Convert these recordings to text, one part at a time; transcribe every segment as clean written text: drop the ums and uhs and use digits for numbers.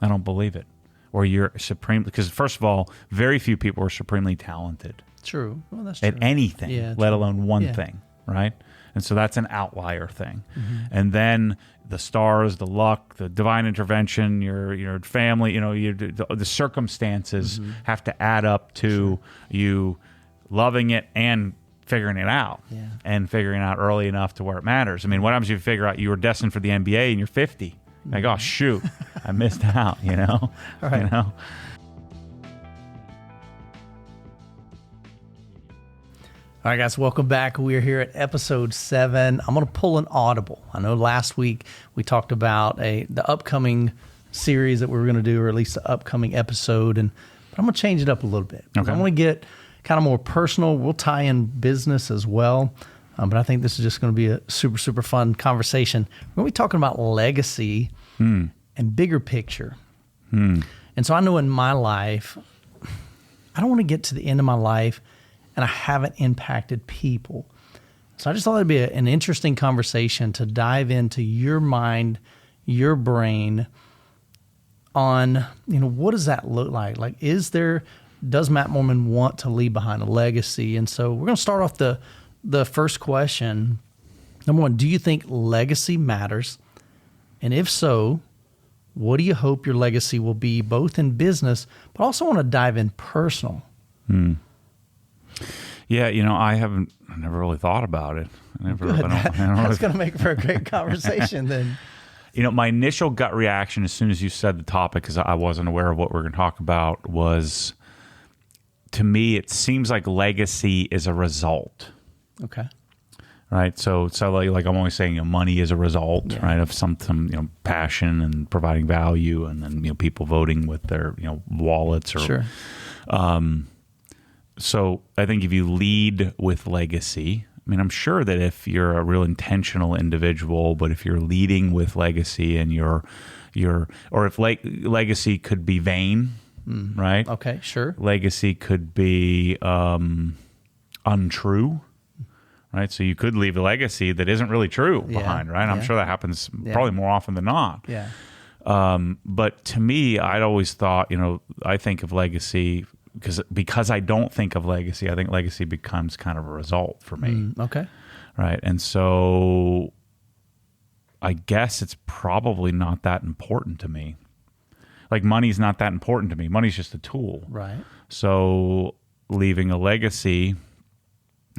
I don't believe it. Or you're supreme, because first of all, very few people are supremely talented. True. Well, that's true. At anything, let alone one Yeah. thing, right? And so that's an outlier thing. And then the stars, the luck, the divine intervention, your family, the circumstances have to add up to you loving it and figuring it out, and figuring out early enough to where it matters. I mean, what happens if you figure out you were destined for the NBA and you're 50? Like, oh shoot, I missed out. Right. You know. All right, guys, welcome back. We're here at episode 7. I'm going to pull an audible. I know last week we talked about the upcoming series that we were going to do, or at least the upcoming episode, but I'm going to change it up a little bit. Okay. I'm going to get kind of more personal. We'll tie in business as well, but I think this is just going to be a super, super fun conversation. We're going to be talking about legacy and bigger picture. And so I know in my life, I don't want to get to the end of my life and I haven't impacted people. So I just thought it'd be an interesting conversation to dive into your mind, your brain on, what does that look like? Like, does Matt Moorman want to leave behind a legacy? And so we're going to start off the first question. Number 1, do you think legacy matters? And if so, what do you hope your legacy will be, both in business, but also want to dive in personal? Yeah, I never really thought about it. That's going to make for a great conversation then. My initial gut reaction as soon as you said the topic, because I wasn't aware of what we're going to talk about, was, to me, it seems like legacy is a result. Okay. Right. So like I'm always saying, money is a result, right, of some passion and providing value, and then people voting with their wallets or. Sure. So I think if you lead with legacy, I mean, I'm sure that if you're a real intentional individual, but if you're leading with legacy and or if legacy could be vain, right? Okay, sure. Legacy could be untrue, right? So you could leave a legacy that isn't really true behind, right? I'm sure that happens probably more often than not. Yeah. But to me, I'd always thought, I think of legacy because I don't think of legacy. I think legacy becomes kind of a result for me. Okay. Right. And so I guess it's probably not that important to me. Like, money's not that important to me. Money's just a tool. Right. So leaving a legacy,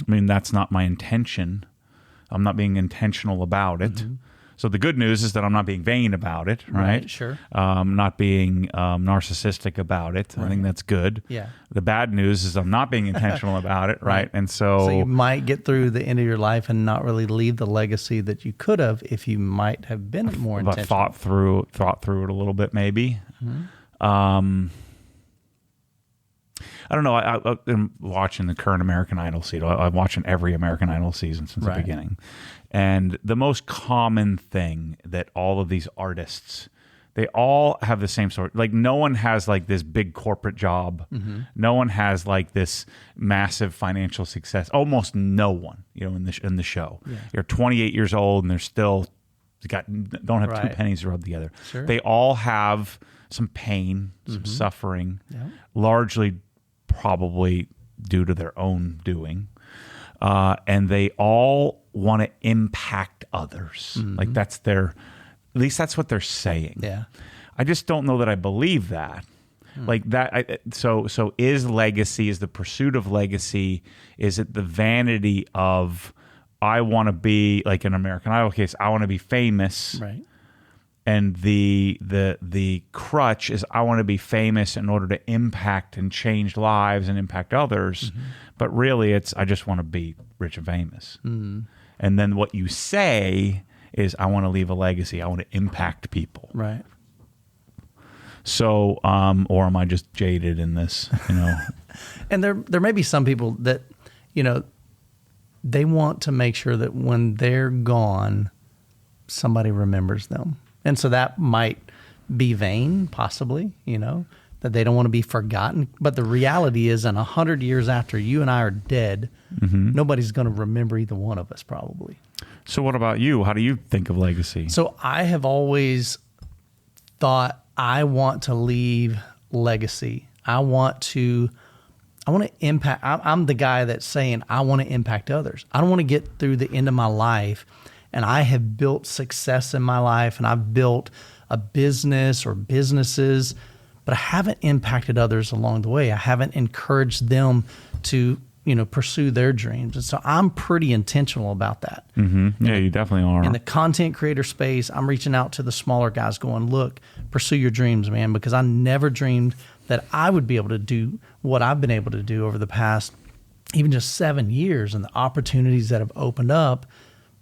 I mean, that's not my intention. I'm not being intentional about it. So the good news is that I'm not being vain about it, right? Sure. Not being narcissistic about it. I think that's good. Yeah. The bad news is I'm not being intentional about it, right? And So you might get through the end of your life and not really leave the legacy that you could have if you might have been more intentional. Thought through it a little bit, maybe. I don't know. I've been watching the current American Idol season. I'm watching every American Idol season since the beginning. And the most common thing that all of these artists, they all have the same sort. Like, no one has like this big corporate job. No one has like this massive financial success. Almost no one, in the show. Yeah. You're 28 years old and they're still don't have 2 pennies to rub together. Sure. They all have some pain, some suffering, largely probably due to their own doing. And they all want to impact others. Like, at least that's what they're saying. Yeah. I just don't know that I believe that. Like that. So is the pursuit of legacy, is it the vanity of, I want to be, like in American Idol case, I want to be famous. Right. And the crutch is, I want to be famous in order to impact and change lives and impact others. But really it's, I just want to be rich and famous. And then what you say is, I want to leave a legacy. I want to impact people. Right. So, or am I just jaded in this, And there may be some people that, they want to make sure that when they're gone, somebody remembers them. And so that might be vain, possibly, that they don't want to be forgotten. But the reality is, in 100 years after you and I are dead, nobody's going to remember either one of us, probably. So what about you? How do you think of legacy? So I have always thought I want to leave legacy. I want to impact. I'm the guy that's saying I want to impact others. I don't want to get through the end of my life and I have built success in my life and I've built a business or businesses, but I haven't impacted others along the way. I haven't encouraged them to, pursue their dreams. And so I'm pretty intentional about that. Mm-hmm. Yeah, you definitely are. In the content creator space, I'm reaching out to the smaller guys going, look, pursue your dreams, man, because I never dreamed that I would be able to do what I've been able to do over the past even just 7 years and the opportunities that have opened up.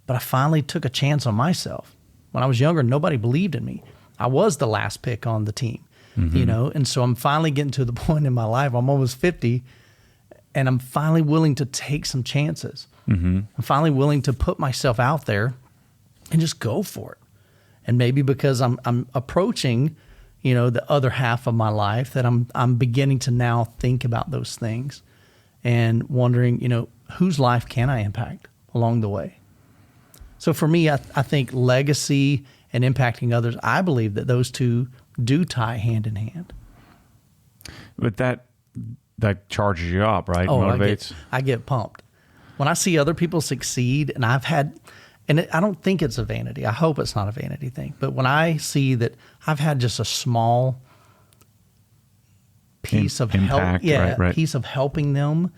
But I finally took a chance on myself. When I was younger, nobody believed in me. I was the last pick on the team, and so I'm finally getting to the point in my life. I'm almost 50, and I'm finally willing to take some chances. I'm finally willing to put myself out there and just go for it. And maybe because I'm approaching, the other half of my life, that I'm beginning to now think about those things and wondering, whose life can I impact along the way? So for me, I think legacy and impacting others, I believe that those two do tie hand in hand. But that charges you up, right? Oh, Motivates. I get pumped. When I see other people succeed, and I don't think it's a vanity. I hope it's not a vanity thing. But when I see that I've had just a small piece of impact, help, right. piece of helping them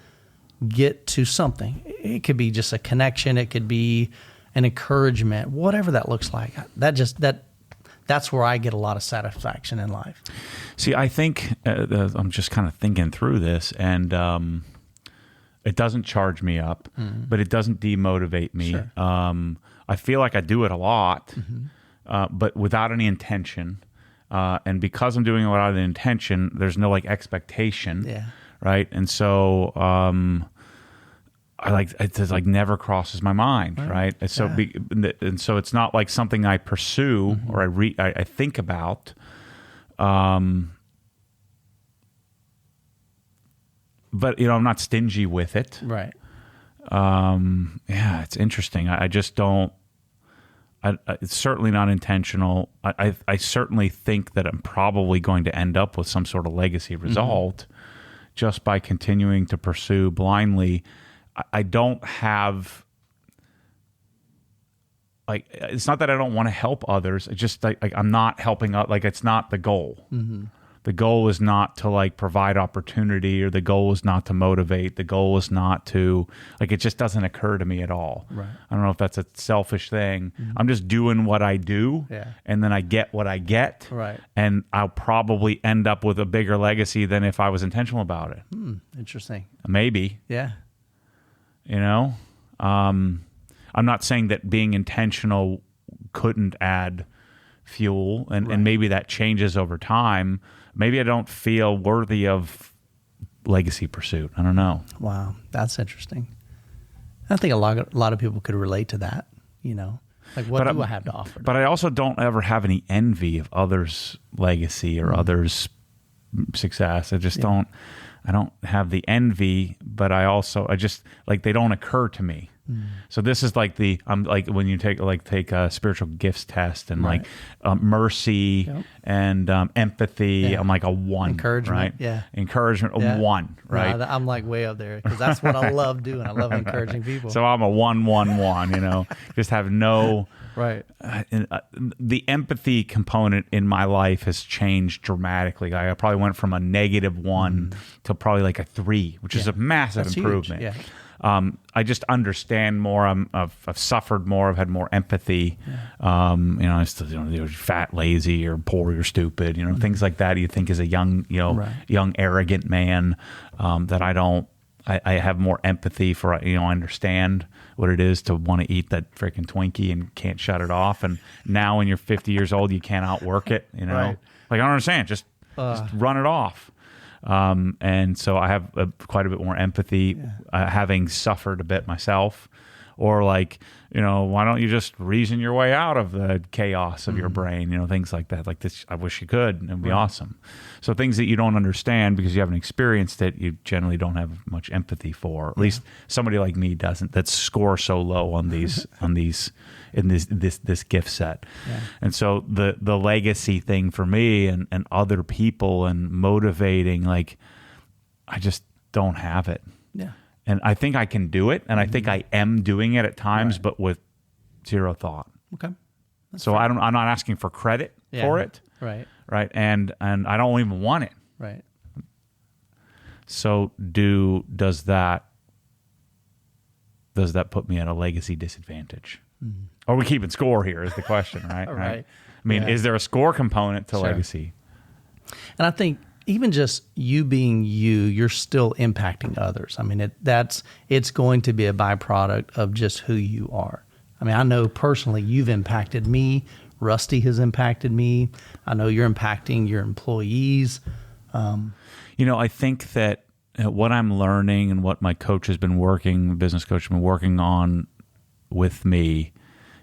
get to something. It could be just a connection. It could be an encouragement, whatever that looks like. That's where I get a lot of satisfaction in life. See, I think I'm just kind of thinking through this, and it doesn't charge me up, but it doesn't demotivate me. Sure. I feel like I do it a lot, but without any intention. And because I'm doing it without an intention, there's no expectation, right? And so it just never crosses my mind, right? And so and so it's not like something I pursue or I think about. But I'm not stingy with it. Right. It's interesting. I just don't. It's certainly not intentional. I certainly think that I'm probably going to end up with some sort of legacy result just by continuing to pursue blindly. I don't have it's not that I don't want to help others. It's just I'm not helping out. It's not the goal. The goal is not to provide opportunity, or the goal is not to motivate. The goal is not to it just doesn't occur to me at all. Right. I don't know if that's a selfish thing. I'm just doing what I do, and then I get what I get. Right. And I'll probably end up with a bigger legacy than if I was intentional about it. Interesting. Maybe. Yeah. I'm not saying that being intentional couldn't add fuel, and maybe that changes over time. Maybe I don't feel worthy of legacy pursuit. I don't know. Wow, that's interesting. I think a lot of people could relate to that. What do I have to offer? But I also don't ever have any envy of others' legacy or others' success. I just don't. I don't have the envy, but I just they don't occur to me. So this is I'm when you take a spiritual gifts test and mercy and empathy. I'm a 1, encouragement, right? Encouragement, a 1, right? No, I'm way up there because that's what I love doing. I love encouraging people. So I'm a 1, 1, 1. Just have no. Right. The empathy component in my life has changed dramatically. I probably went from a -1 to probably a 3, which is a massive improvement. Huge. I just understand more. I've suffered more. I've had more empathy. I still, you're fat, lazy, or poor, or stupid. Things like that. You think as a young, young arrogant man that I don't. I have more empathy for. I understand what it is to want to eat that freaking Twinkie and can't shut it off. And now, when you're 50 years old, you can't outwork it. Right. I don't understand. Just run it off. And so I have quite a bit more empathy, having suffered a bit myself. or like, why don't you just reason your way out of the chaos of your brain, things like that. Like this, I wish you could, and it'd be awesome. So things that you don't understand because you haven't experienced it, you generally don't have much empathy for. At least somebody like me doesn't, that score so low on these, in this gift set. Yeah. And so the legacy thing for me and other people and motivating, like, I just don't have it. Yeah. And I think I can do it, and I think I am doing it at times, but with zero thought. Okay. So I'm not asking for credit for it. Right. Right. And I don't even want it. Right. So does that put me at a legacy disadvantage? Mm-hmm. Are we keeping score here is the question, right? Right. I mean, is there a score component to legacy? And I think even just you being you're still impacting others. I mean, it's going to be a byproduct of just who you are. I mean, I know personally you've impacted me. Rusty has impacted me. I know you're impacting your employees. I think that what I'm learning and what my coach has been working, business coach has been working on with me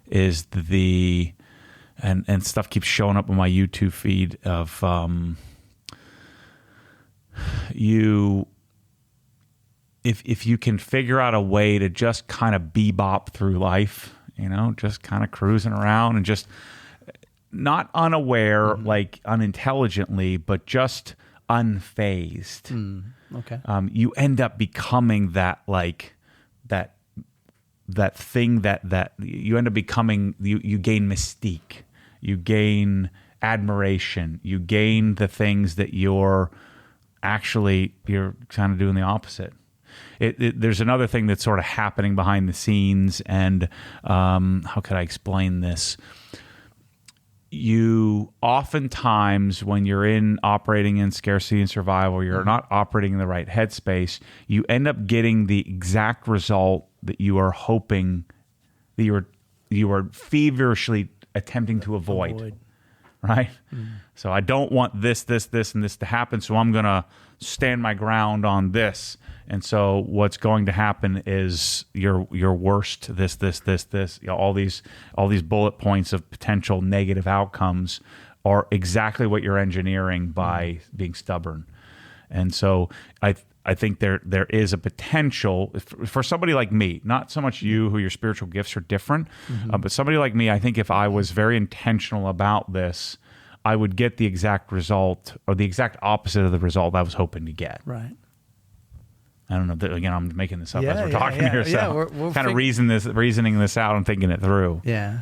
is and stuff keeps showing up on my YouTube feed of if you can figure out a way to just kind of bebop through life, just kind of cruising around and just not unaware, like unintelligently, but just unfazed. Okay. You end up becoming that thing that you end up becoming, you gain mystique, you gain admiration, you gain the things that you're kind of doing the opposite. There's another thing that's sort of happening behind the scenes, and how could I explain this? You oftentimes, when you're operating in scarcity and survival, you're not operating in the right headspace. You end up getting the exact result that you are hoping, that you are feverishly attempting to avoid. Right? So I don't want this, and this to happen, so I'm going to stand my ground on this. And so what's going to happen is your worst, this, all these bullet points of potential negative outcomes are exactly what you're engineering by being stubborn. And so I think there is a potential for somebody like me, not so much you, who your spiritual gifts are different, but somebody like me, I think if I was very intentional about this, I would get the exact result or the exact opposite of the result I was hoping to get. Right. I don't know. Again, I'm making this up as we're talking here. So yeah, we're kind of reasoning this out and thinking it through. Yeah.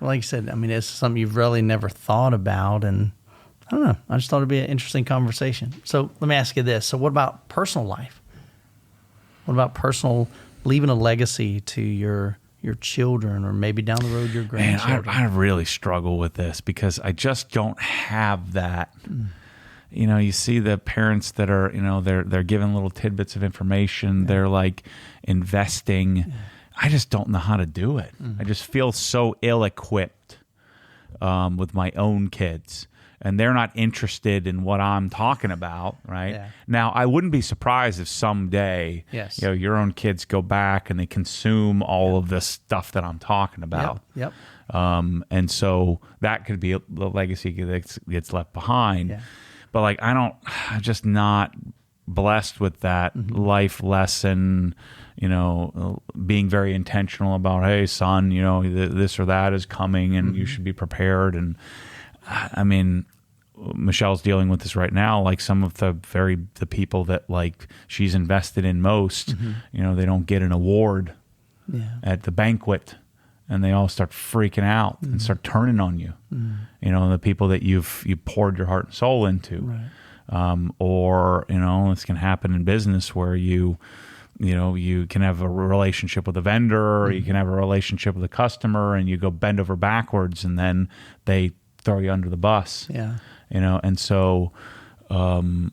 Well, like you said, I mean, it's something you've really never thought about, and I don't know. I just thought it'd be an interesting conversation. So let me ask you this. So what about personal life? What about leaving a legacy to your children, or maybe down the road your grandchildren? Man, I really struggle with this because I just don't have that. You see the parents that are, they're giving little tidbits of information. Yeah. They're like investing. Yeah. I just don't know how to do it. I just feel so ill-equipped with my own kids. And they're not interested in what I'm talking about, right? Yeah. Now, I wouldn't be surprised if someday, your own kids go back and they consume all of this stuff that I'm talking about. Yep. And so that could be the legacy that gets left behind. Yeah. But I'm just not blessed with that life lesson, being very intentional about, hey, son, this or that is coming and you should be prepared. And I mean, Michelle's dealing with this right now. Like some of the people that she's invested in most, they don't get an award at the banquet, and they all start freaking out and start turning on you. The people that you poured your heart and soul into, right. Or this can happen in business where you can have a relationship with a vendor, or you can have a relationship with a customer, and you go bend over backwards, and then they throw you under the bus. Yeah. And so I'm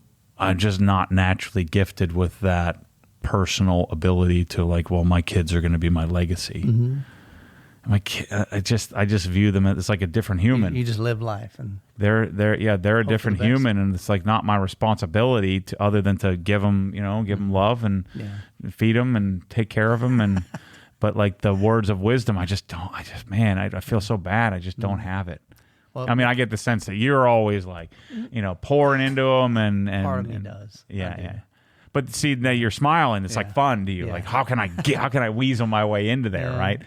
just not naturally gifted with that personal ability to my kids are going to be my legacy. My kid, I just view them as like a different human. You just live life, and they're a different human, and it's not my responsibility other than to give them love and feed them and take care of them But like the words of wisdom, I feel so bad. I just don't have it. Well, I mean, I get the sense that you're always like, pouring into them, and part of me does. Yeah. But see, now you're smiling. It's like fun to you. Like, how can I weasel my way into there, right?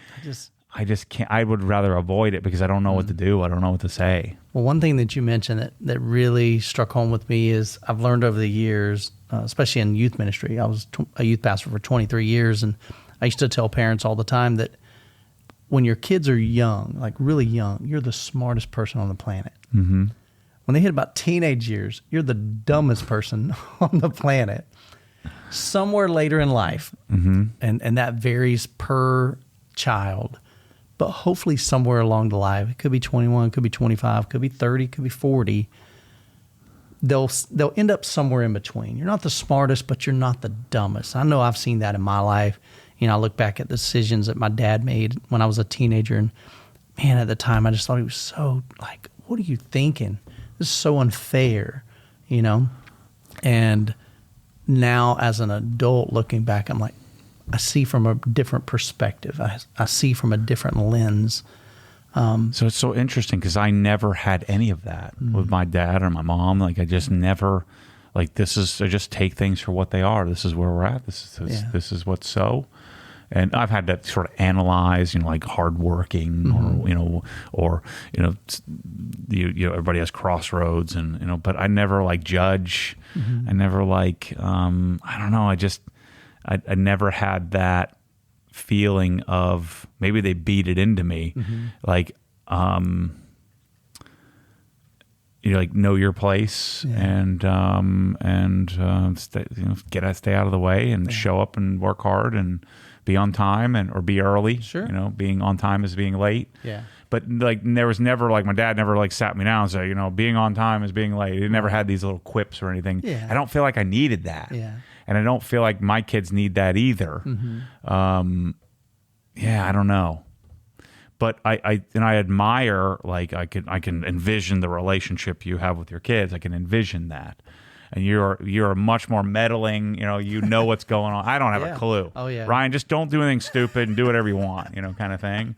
I just can't. I would rather avoid it because I don't know what to do. I don't know what to say. Well, one thing that you mentioned that really struck home with me is I've learned over the years, especially in youth ministry. I was a youth pastor for 23 years, and I used to tell parents all the time that when your kids are young, like really young, you're the smartest person on the planet. Mm-hmm. When they hit about teenage years, you're the dumbest person on the planet. Somewhere later in life, and that varies per child, but hopefully somewhere along the line, it could be 21, could be 25, could be 30, could be 40, they'll end up somewhere in between. You're not the smartest, but you're not the dumbest. I know I've seen that in my life. I look back at decisions that my dad made when I was a teenager, and man, at the time I just thought he was so like, what are you thinking? This is so unfair, And now as an adult looking back, I'm like, I see from a different perspective. I see from a different lens. So it's so interesting because I never had any of that with my dad or my mom. Like I just never, like I just take things for what they are. This is where we're at. This is what's so. And I've had to sort of analyze, like hardworking, or everybody has crossroads, and but I never like judge. I never like I don't know. I never had that feeling of maybe they beat it into me, like like know your place and stay out of the way and show up and work hard and be on time or be early. Sure. Being on time is being late. Yeah. But like there was never like my dad never like sat me down and said, being on time is being late. He never had these little quips or anything. Yeah. I don't feel like I needed that. Yeah. And I don't feel like my kids need that either. I don't know. But I admire, like I can envision the relationship you have with your kids. I can envision that. And you're much more meddling, you know what's going on. I don't have a clue. Oh yeah. Ryan, just don't do anything stupid and do whatever you want, kind of thing.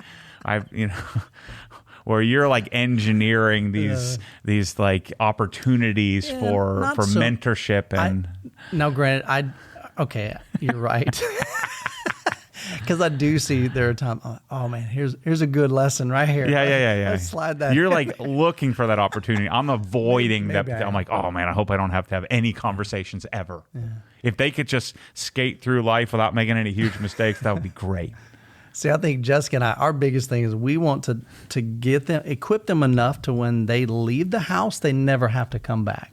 Where you're like engineering these like opportunities for mentorship and now granted okay, you're right. Because I do see there are times, oh man, here's a good lesson right here. Yeah. Let's slide that. You're like looking for that opportunity. I'm avoiding that. I'm like, oh man, I hope I don't have to have any conversations ever. Yeah. If they could just skate through life without making any huge mistakes, that would be great. See, I think Jessica and I, our biggest thing is we want to get them, equip them enough to when they leave the house, they never have to come back.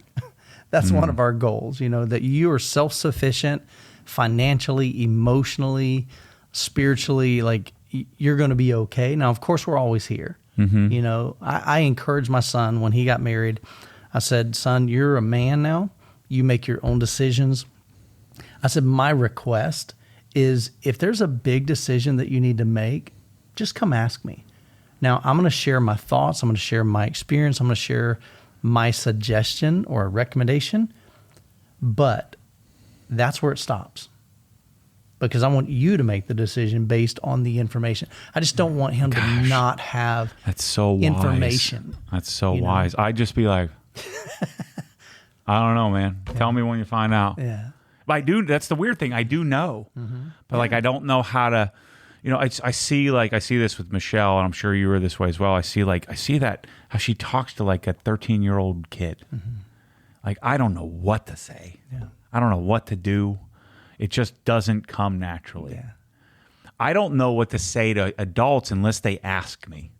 That's one of our goals, that you are self-sufficient financially, emotionally, spiritually, like you're going to be okay. Now, of course, we're always here. I encouraged my son when he got married. I said, son, you're a man now. You make your own decisions. I said, my request is if there's a big decision that you need to make, just come ask me. Now, I'm going to share my thoughts. I'm going to share my experience. I'm going to share my suggestion or a recommendation, but that's where it stops. Because I want you to make the decision based on the information. I just don't want him to not have that's so wise. Information. That's so wise. I'd just be like, I don't know, man. Tell me when you find out. Yeah. But I do. That's the weird thing. I do know, but like I don't know how to. I see this with Michelle, and I'm sure you were this way as well. I see that how she talks to like a 13-year-old kid. Like I don't know what to say. Yeah. I don't know what to do. It just doesn't come naturally. Yeah. I don't know what to say to adults unless they ask me.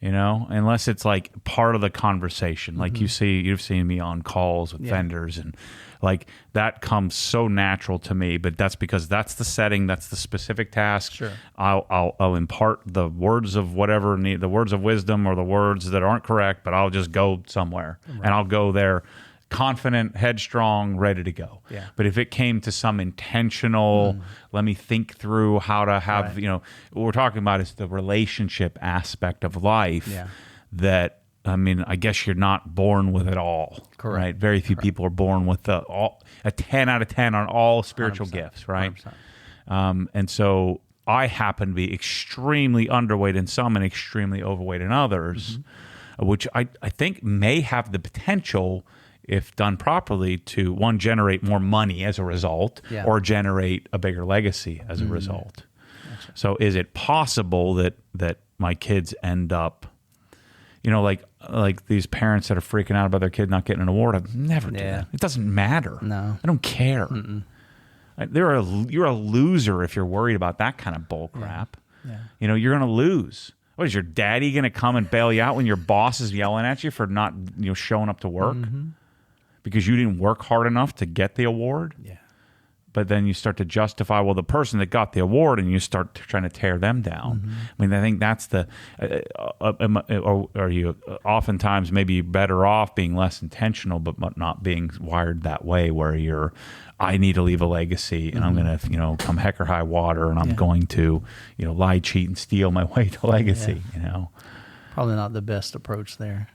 Unless it's like part of the conversation. Like you've seen me on calls with vendors, and like that comes so natural to me. But that's because that's the setting, that's the specific task. Sure. I'll impart the words of whatever the words of wisdom or the words that aren't correct, but I'll just go somewhere and I'll go there. Confident, headstrong, ready to go. Yeah. But if it came to some intentional, let me think through how to have, what we're talking about is the relationship aspect of life that, I guess you're not born with it all. Correct. Right? Very few people are born with a 10 out of 10 on all spiritual gifts, right? And so I happen to be extremely underweight in some and extremely overweight in others, which I think may have the potential, if done properly, to one, generate more money as a result, or generate a bigger legacy as a result. Gotcha. So is it possible that my kids end up, like these parents that are freaking out about their kid not getting an award? I'd never do that. It doesn't matter. No. I don't care. You're a loser if you're worried about that kind of bull crap. Yeah. You're going to lose. What is your daddy going to come and bail you out when your boss is yelling at you for not showing up to work because you didn't work hard enough to get the award? Yeah. But then you start to justify, well, the person that got the award, and you start trying to tear them down. I mean, I think that's the. Are you oftentimes maybe better off being less intentional, but not being wired that way, where I need to leave a legacy, and I'm going to, come heck or high water, and I'm going to, lie, cheat, and steal my way to legacy. Probably not the best approach there.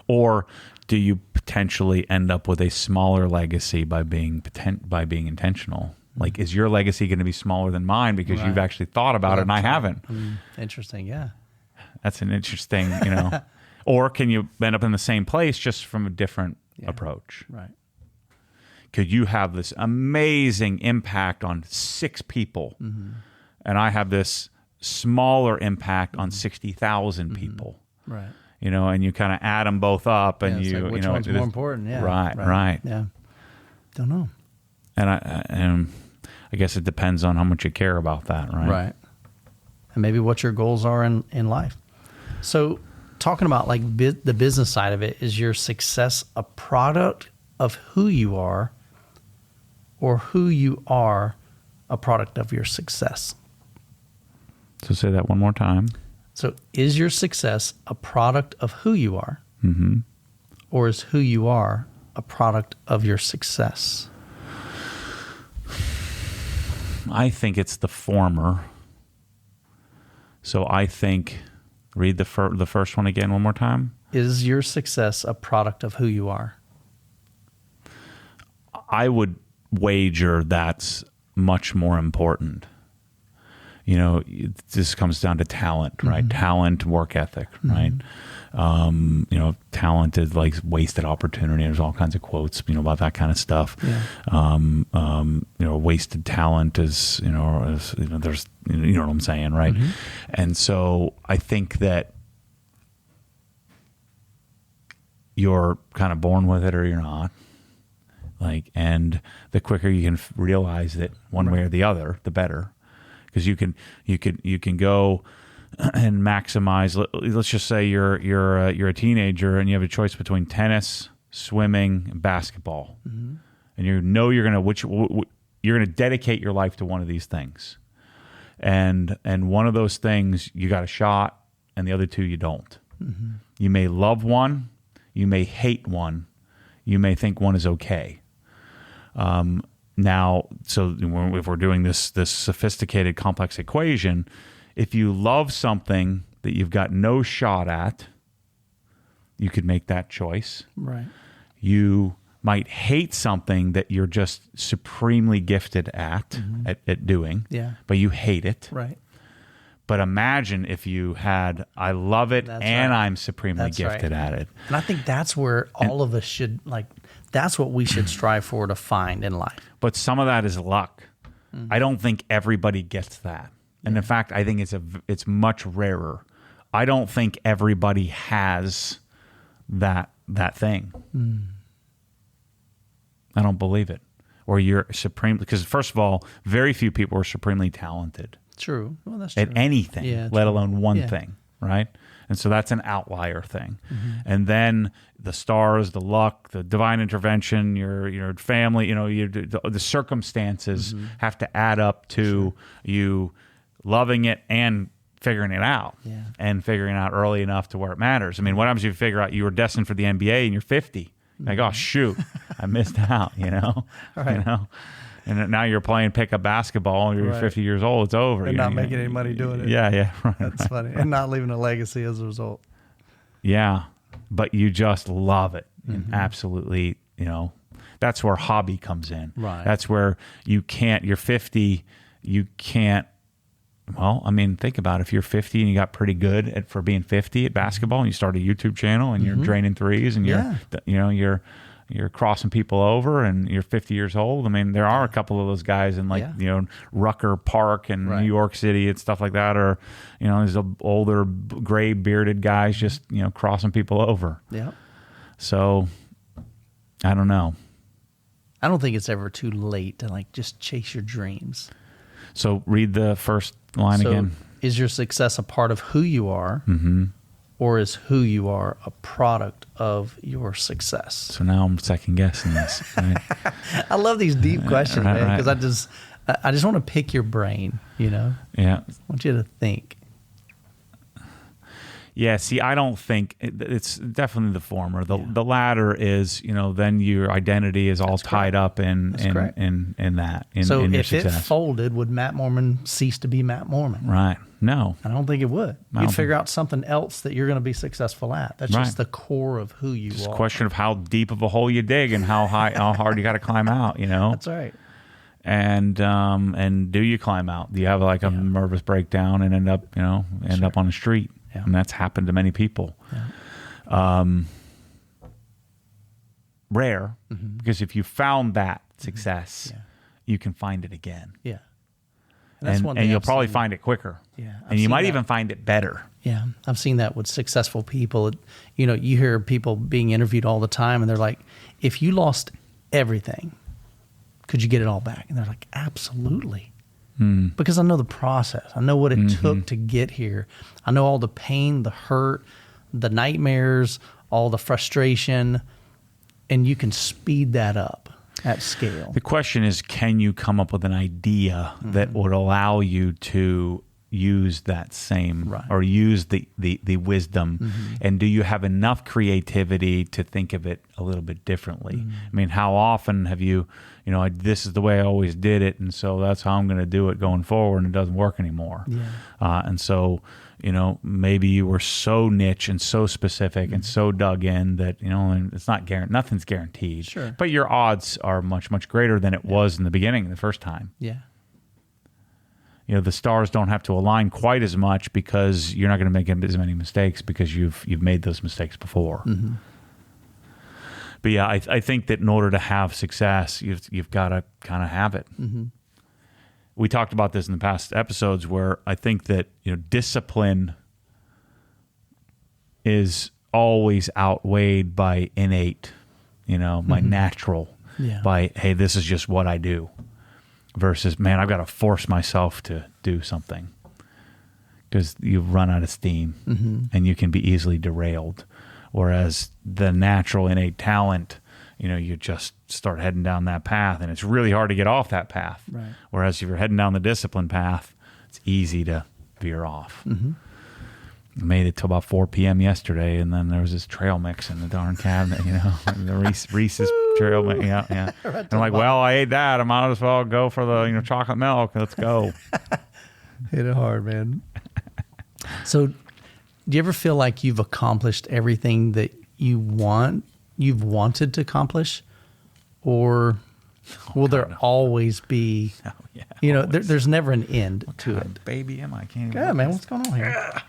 Or do you potentially end up with a smaller legacy by being intentional? Like, is your legacy going to be smaller than mine because you've actually thought about it and I haven't? Interesting, yeah. That's an interesting, Or can you end up in the same place just from a different approach? Right. Could you have this amazing impact on 6 people, and I have this smaller impact on 60,000 people? Right. And you kind of add them both up, and which one's more important? Yeah. Right. Yeah. Don't know. And I guess it depends on how much you care about that, right? Right. And maybe what your goals are in life. So, talking about like the business side of it, is your success a product of who you are, or who you are a product of your success? So say that one more time. So is your success a product of who you are, or is who you are a product of your success? I think it's the former. So I think, read the first one again one more time. Is your success a product of who you are? I would wager that's much more important. This comes down to talent, right? Talent, work ethic, right? Talent is like wasted opportunity. There's all kinds of quotes, about that kind of stuff. Yeah. Wasted talent is, there's, what I'm saying, right? And so I think that you're kind of born with it or you're not. And the quicker you can realize that one way or the other, the better. Because you can go and maximize. Let's just say you're a teenager and you have a choice between tennis, swimming, and basketball, and you're gonna dedicate your life to one of these things, and one of those things you got a shot, and the other two you don't. You may love one, you may hate one, you may think one is okay. Now, so if we're doing this sophisticated, complex equation, if you love something that you've got no shot at, you could make that choice. Right. You might hate something that you're just supremely gifted at doing, but you hate it. Right. But imagine if you had, I love it, I'm supremely gifted at it. And I think that's where all of us should, that's what we should strive for to find in life. But some of that is luck. I don't think everybody gets that. And in fact, I think it's much rarer. I don't think everybody has that thing. I don't believe it. Or you're supremely, because first of all, very few people are supremely talented. True. Well, that's true. At anything, let alone one thing, right? And so that's an outlier thing. And then the stars, the luck, the divine intervention, your family, the circumstances have to add up to you loving it and figuring it out, and figuring it out early enough to where it matters. I mean, what happens if you figure out you were destined for the NBA and you're 50? Like, oh shoot, I missed out. Right. And now you're playing pickup basketball. You're 50 years old. It's over. And not making any money doing it. Yeah. Right, That's funny. And not leaving a legacy as a result. Yeah, but you just love it, and absolutely. That's where hobby comes in. Right. That's where you can't. You're 50. You can't Well, I mean, think about it. If you're 50 and you got pretty good for being 50 at basketball, and you start a YouTube channel and you're draining threes, and you're crossing people over, and you're 50 years old. I mean, there are a couple of those guys in Rucker Park and New York City and stuff like that, or these older gray bearded guys just crossing people over. Yeah. So I don't know. I don't think it's ever too late to just chase your dreams. So read the first line again. Is your success a part of who you are, or is who you are a product of your success? So now I'm second guessing this. Right? I love these deep questions, man, because I just want to pick your brain. Yeah. I want you to think. Yeah, see, I don't think it's definitely the former. The latter is, then your identity is all tied up in that. So in your if success. it folded, would Matt Mormon cease to be Matt Mormon? Right. No. I don't think it would. You'd figure out something else that you're going to be successful at. That's just the core of who you are. It's a question of how deep of a hole you dig and how hard you got to climb out, That's right. And do you climb out? Do you have a nervous breakdown and end up on the street? Yeah. And that's happened to many people. Yeah. Rare, because if you found that success, you can find it again. Yeah. And you'll probably find it quicker. Yeah. And you might even find it better. Yeah. I've seen that with successful people. You hear people being interviewed all the time, and they're like, if you lost everything, could you get it all back? And they're like, absolutely. Because I know the process. I know what it took to get here. I know all the pain, the hurt, the nightmares, all the frustration, and you can speed that up at scale. The question is, can you come up with an idea that would allow you to use that same or use the wisdom, and do you have enough creativity to think of it a little bit differently? I mean, how often have you this is the way I always did it, and so that's how I'm going to do it going forward, and it doesn't work anymore. And so maybe you were so niche and so specific and so dug in that and it's not nothing's guaranteed. Sure. But your odds are much greater than it was in the beginning, the first time. Yeah. The stars don't have to align quite as much because you're not going to make as many mistakes because you've made those mistakes before. But yeah, I think that in order to have success, you've got to kind of have it. We talked about this in the past episodes where I think that discipline is always outweighed by innate, my natural, by, hey, this is just what I do, versus, man, I've got to force myself to do something because you run out of steam and you can be easily derailed. Whereas the natural innate talent, you just start heading down that path, and it's really hard to get off that path. Right. Whereas if you're heading down the discipline path, it's easy to veer off. I made it till about 4 p.m. yesterday, and then there was this trail mix in the darn cabinet, the Reese's trail mix. Yeah. And I'm like, well, I ate that. I might as well go for the chocolate milk. Let's go. Hit it hard, man. So, do you ever feel like you've accomplished everything that you've wanted to accomplish, or will there always be? Oh, yeah, there's never an end to it. Baby, am I? Can't Yeah, man, what's going on here?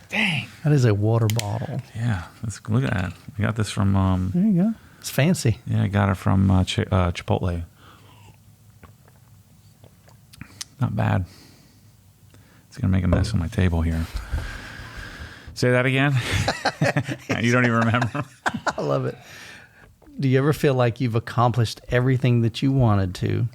Dang, that is a water bottle. Yeah, look at that. I got this from. There you go. It's fancy. Yeah, I got it from Chipotle. Not bad. It's going to make a mess on my table here. Say that again? You don't even remember? I love it. Do you ever feel like you've accomplished everything that you wanted to?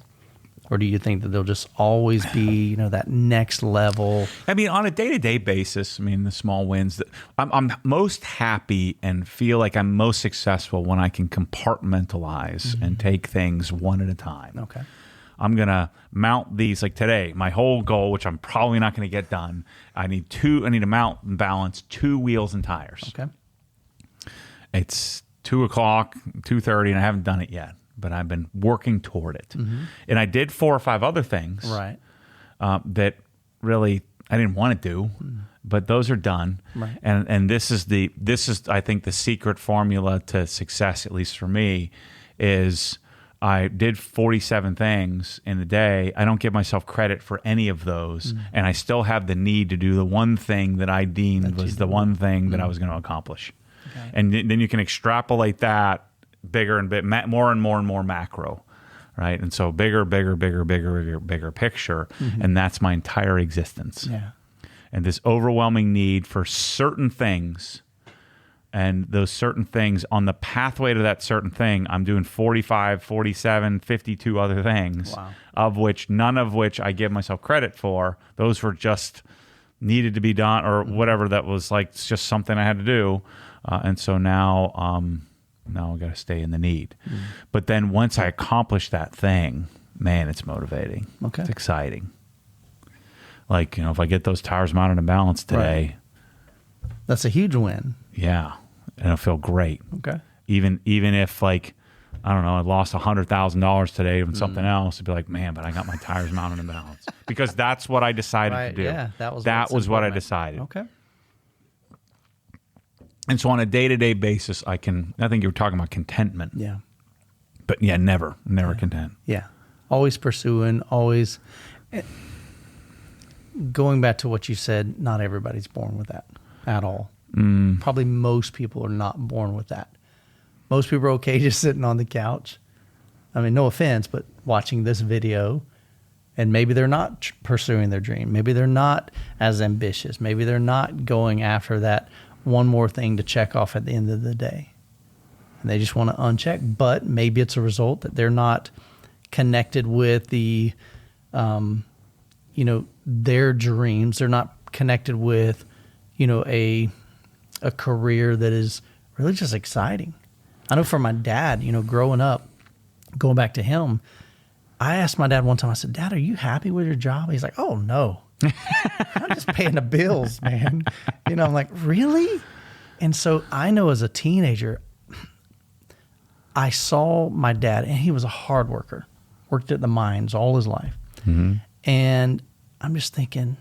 Or do you think that there'll just always be, that next level? I mean, on a day-to-day basis, the small wins. I'm most happy and feel like I'm most successful when I can compartmentalize and take things one at a time. Okay. I'm going to mount these, like today, my whole goal, which I'm probably not going to get done. I need to mount and balance 2 wheels and tires. Okay. It's 2:00, 2:30, and I haven't done it yet, but I've been working toward it. And I did 4 or 5 other things that really I didn't want to do, but those are done. Right. And this is I think the secret formula to success, at least for me, is I did 47 things in a day. I don't give myself credit for any of those. And I still have the need to do the one thing that I deemed was the one thing that I was going to accomplish. Okay. And then you can extrapolate that bigger and more and more and more macro, right? And so bigger picture. And that's my entire existence. Yeah. And this overwhelming need for certain things, and those certain things on the pathway to that certain thing, I'm doing 45, 47, 52 other things, none of which I give myself credit for. Those were just needed to be done, or whatever that was, like, it's just something I had to do. And so now I got to stay in the need. But then once I accomplish that thing, man, it's motivating. Okay. It's exciting. Like, if I get those tires mounted and balanced today. Right. That's a huge win. Yeah. And it'll feel great. Okay. Even if, like, I don't know, I lost $100,000 today on something else, it'd be like, man, but I got my tires mounted and balanced. Because that's what I decided to do. Yeah, that was what I decided. Okay. And so on a day-to-day basis, I think you were talking about contentment. Yeah. But yeah, never content. Yeah. Always pursuing, always. Going back to what you said, not everybody's born with that at all. Probably most people are not born with that. Most people are okay just sitting on the couch. I mean, no offense, but watching this video, and maybe they're not pursuing their dream. Maybe they're not as ambitious. Maybe they're not going after that one more thing to check off at the end of the day. And they just want to uncheck. But maybe it's a result that they're not connected with the, their dreams. They're not connected with, a career that is really just exciting. I know for my dad, growing up, going back to him, I asked my dad one time, I said, Dad, are you happy with your job? He's like, oh, no. I'm just paying the bills, man. I'm like, really? And so I know as a teenager, I saw my dad, and he was a hard worker, worked at the mines all his life. Mm-hmm. And I'm just thinking,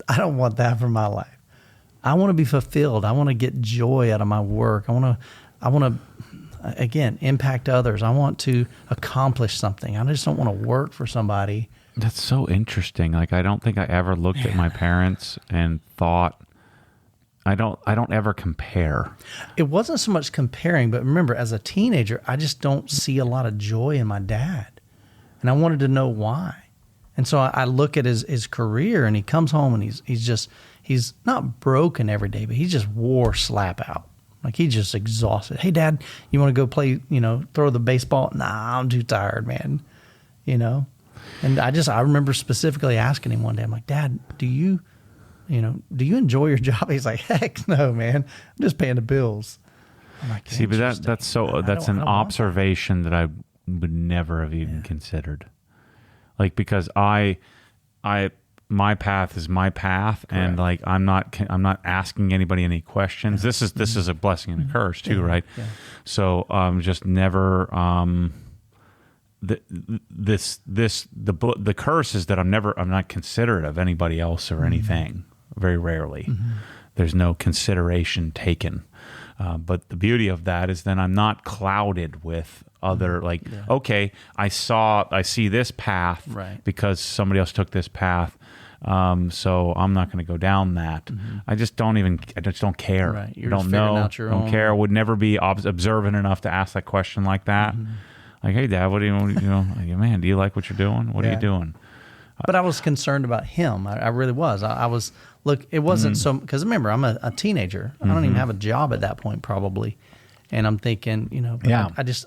I don't want that for my life. I want to be fulfilled. I want to get joy out of my work. I want to, again, impact others. I want to accomplish something. I just don't want to work for somebody. That's so interesting. Like, I don't think I ever looked at my parents and thought, I don't ever compare. It wasn't so much comparing, but remember, as a teenager, I just don't see a lot of joy in my dad. And I wanted to know why. And so I look at his career, and he comes home and he's not broken every day, but he's just wore slap out. Like, he's just exhausted. Hey, Dad, you want to go play, throw the baseball? Nah, I'm too tired, man. And I remember specifically asking him one day, I'm like, Dad, do you enjoy your job? He's like, heck no, man. I'm just paying the bills. I'm like, see, but that's an observation that I would never have even considered. Like, because my path is my path. Correct. And like, I'm not asking anybody any questions. Yeah. This is a blessing and a curse too, right? Yeah. So just never the curse is that I'm not considerate of anybody else or anything. Very rarely. Mm-hmm. There's no consideration taken. But the beauty of that is then I'm not clouded with other, okay, I see this path because somebody else took this path. So I'm not going to go down that. Mm-hmm. I just don't care. Right. You're don't know. Don't care. Would never be observant enough to ask that question like that. Mm-hmm. Like, hey, Dad, what do you man, do you like what you're doing? What are you doing? But I was concerned about him. I really was. I was, look, it wasn't so, because remember, I'm a teenager. I don't even have a job at that point, probably. And I'm thinking,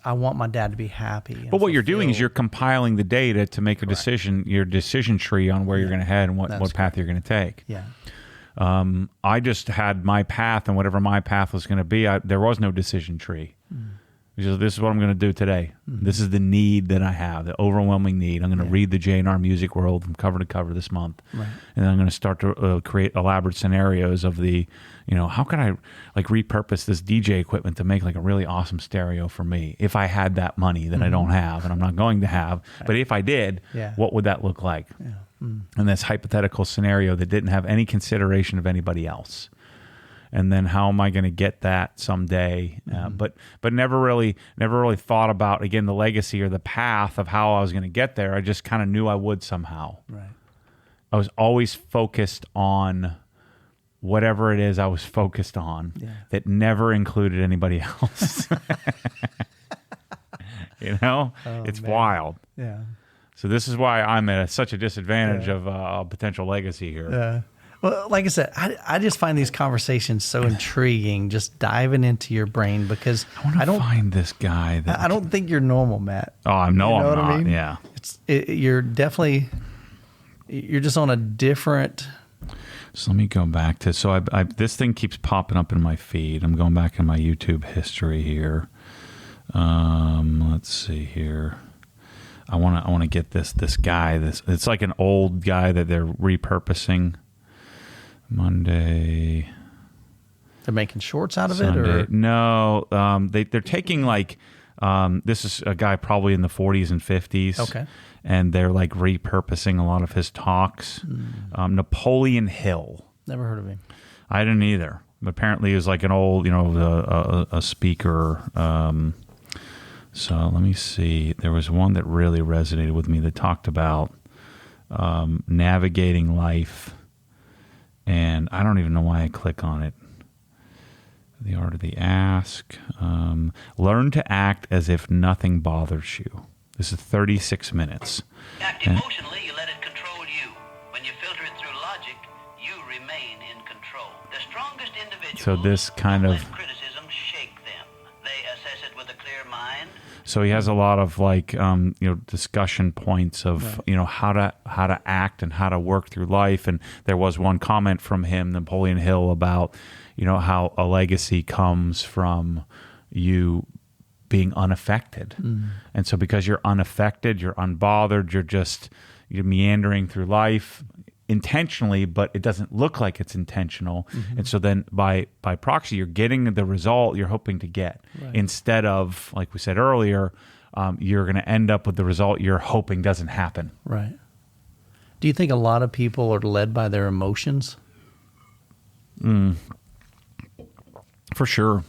I want my dad to be happy. But what you're doing is you're compiling the data to make a decision, your decision tree on where you're going to head and what path you're going to take. Yeah. I just had my path, and whatever my path was going to be, there was no decision tree. Because this is what I'm going to do today. Mm-hmm. This is the need that I have, the overwhelming need. I'm going to read the J&R Music World from cover to cover this month. Right. And then I'm going to start to create elaborate scenarios of the, how can I repurpose this DJ equipment to make a really awesome stereo for me if I had that money that I don't have and I'm not going to have. Right. But if I did, what would that look like? Yeah. And this hypothetical scenario that didn't have any consideration of anybody else. and then how am I going to get that someday? But never really thought about, again, the legacy or the path of how I was going to get there. I just kind of knew I would somehow. Right. I was always focused on whatever it is I was focused on that never included anybody else. You know, it's wild. Yeah. So this is why I'm at such a disadvantage of a potential legacy here. Yeah. Well, like I said, I just find these conversations so intriguing, just diving into your brain, because I don't find this guy. I don't think you're normal, Matt. Oh, I know, you know I'm what not. I mean? Yeah. You're just on a different. So let me go back to, this thing keeps popping up in my feed. I'm going back in my YouTube history here. Let's see here. I want to get this guy. It's like an old guy that they're repurposing. Monday. They're making shorts out of Sunday. it, or no? They're taking like this is a guy probably in the 40s and 50s. Okay. And they're like repurposing a lot of his talks. Napoleon Hill. Never heard of him. I didn't either. But apparently he was like an old, a speaker. So let me see. There was one that really resonated with me that talked about navigating life. And I don't even know why I click on it. The Art of the Ask. Learn to act as if nothing bothers you. This is 36 minutes. Act emotionally, you let it control you. When you filter it through logic, you remain in control. The strongest individuals So this kind don't of let criticism shake them. They assess it with a clear mind. So he has a lot of like discussion points of how to act and how to work through life. And there was one comment from him, Napoleon Hill, about how a legacy comes from you being unaffected. And so because you're unaffected, you're unbothered, you're meandering through life intentionally, but it doesn't look like it's intentional. And so then by proxy, you're getting the result you're hoping to get, instead of, like we said earlier, you're going to end up with the result you're hoping doesn't happen. Right. Do you think a lot of people are led by their emotions? For sure.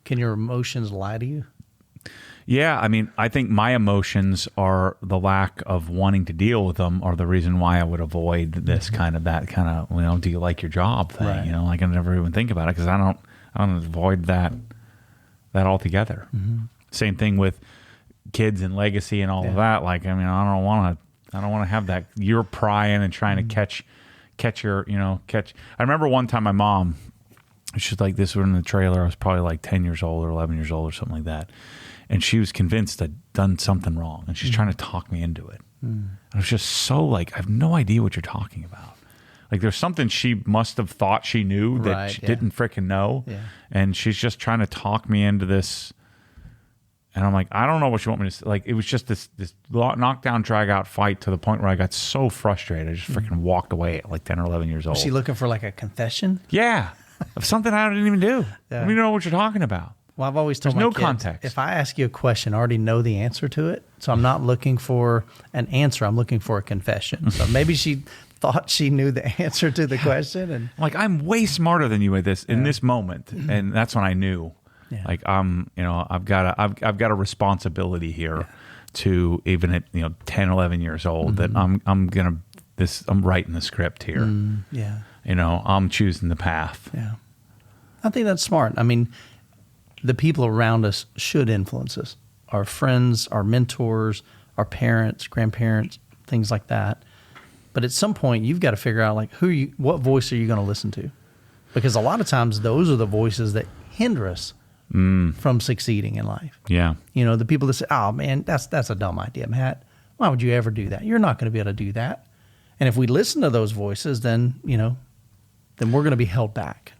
Can your emotions lie to you? Yeah, I mean, I think my emotions are the lack of wanting to deal with them, are the reason why I would avoid this that kind of, do you like your job thing? Right. Like I never even think about it because I don't avoid that altogether. Same thing with kids and legacy and all of that. Like, I mean, I don't want to have that. You're prying and trying to catch your. I remember one time my mom, she's like, this was in the trailer. I was probably like 10 years old or 11 years old or something like that. And she was convinced I'd done something wrong. And she's trying to talk me into it. And I was just so like, I have no idea what you're talking about. Like there's something she must have thought she knew that she didn't freaking know. Yeah. And she's just trying to talk me into this. And I'm like, I don't know what you want me to say. Like, it was just this knockdown, drag out fight to the point where I got so frustrated. I just freaking walked away at like 10 or 11 years old. Was she looking for like a confession? Yeah. Of something I didn't even do. I don't even know what you're talking about. Well, I've always told There's my no kids, context. if I ask you a question, I already know the answer to it. So I'm not looking for an answer. I'm looking for a confession. So maybe she thought she knew the answer to the question. And like, I'm way smarter than you at this in this moment. And that's when I knew. Yeah. Like I've got a responsibility here to, even at 10, 11 years old, that I'm writing the script here. I'm choosing the path. Yeah. I think that's smart. I mean, the people around us should influence us. Our friends, our mentors, our parents, grandparents, things like that. But at some point you've got to figure out like what voice are you going to listen to? Because a lot of times those are the voices that hinder us from succeeding in life. Yeah. The people that say, oh man, that's a dumb idea, Matt. Why would you ever do that? You're not going to be able to do that. And if we listen to those voices, then we're going to be held back.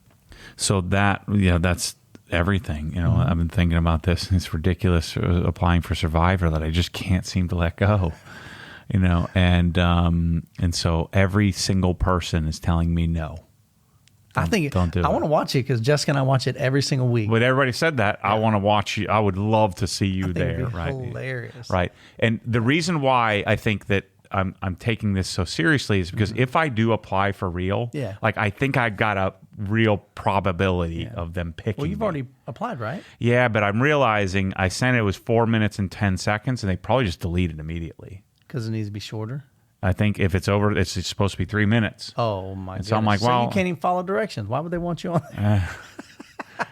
So that's everything. I've been thinking about this, and it's ridiculous applying for Survivor that I just can't seem to let go. And so every single person is telling me no. Don't do it. I want to watch it because Jessica and I watch it every single week. But everybody said that. Yeah. I want to watch you. I would love to see you there. Right? Hilarious. Right. And the reason why I think that I'm taking this so seriously is because if I do apply for real, like I think I got a real probability of them picking. Well, you've me. already applied, right? Yeah, but I'm realizing I sent it was 4 minutes and 10 seconds, and they probably just deleted immediately. Because it needs to be shorter. I think if it's over, it's supposed to be 3 minutes. Oh my god! So I'm like, so well, you can't even follow directions. Why would they want you on there?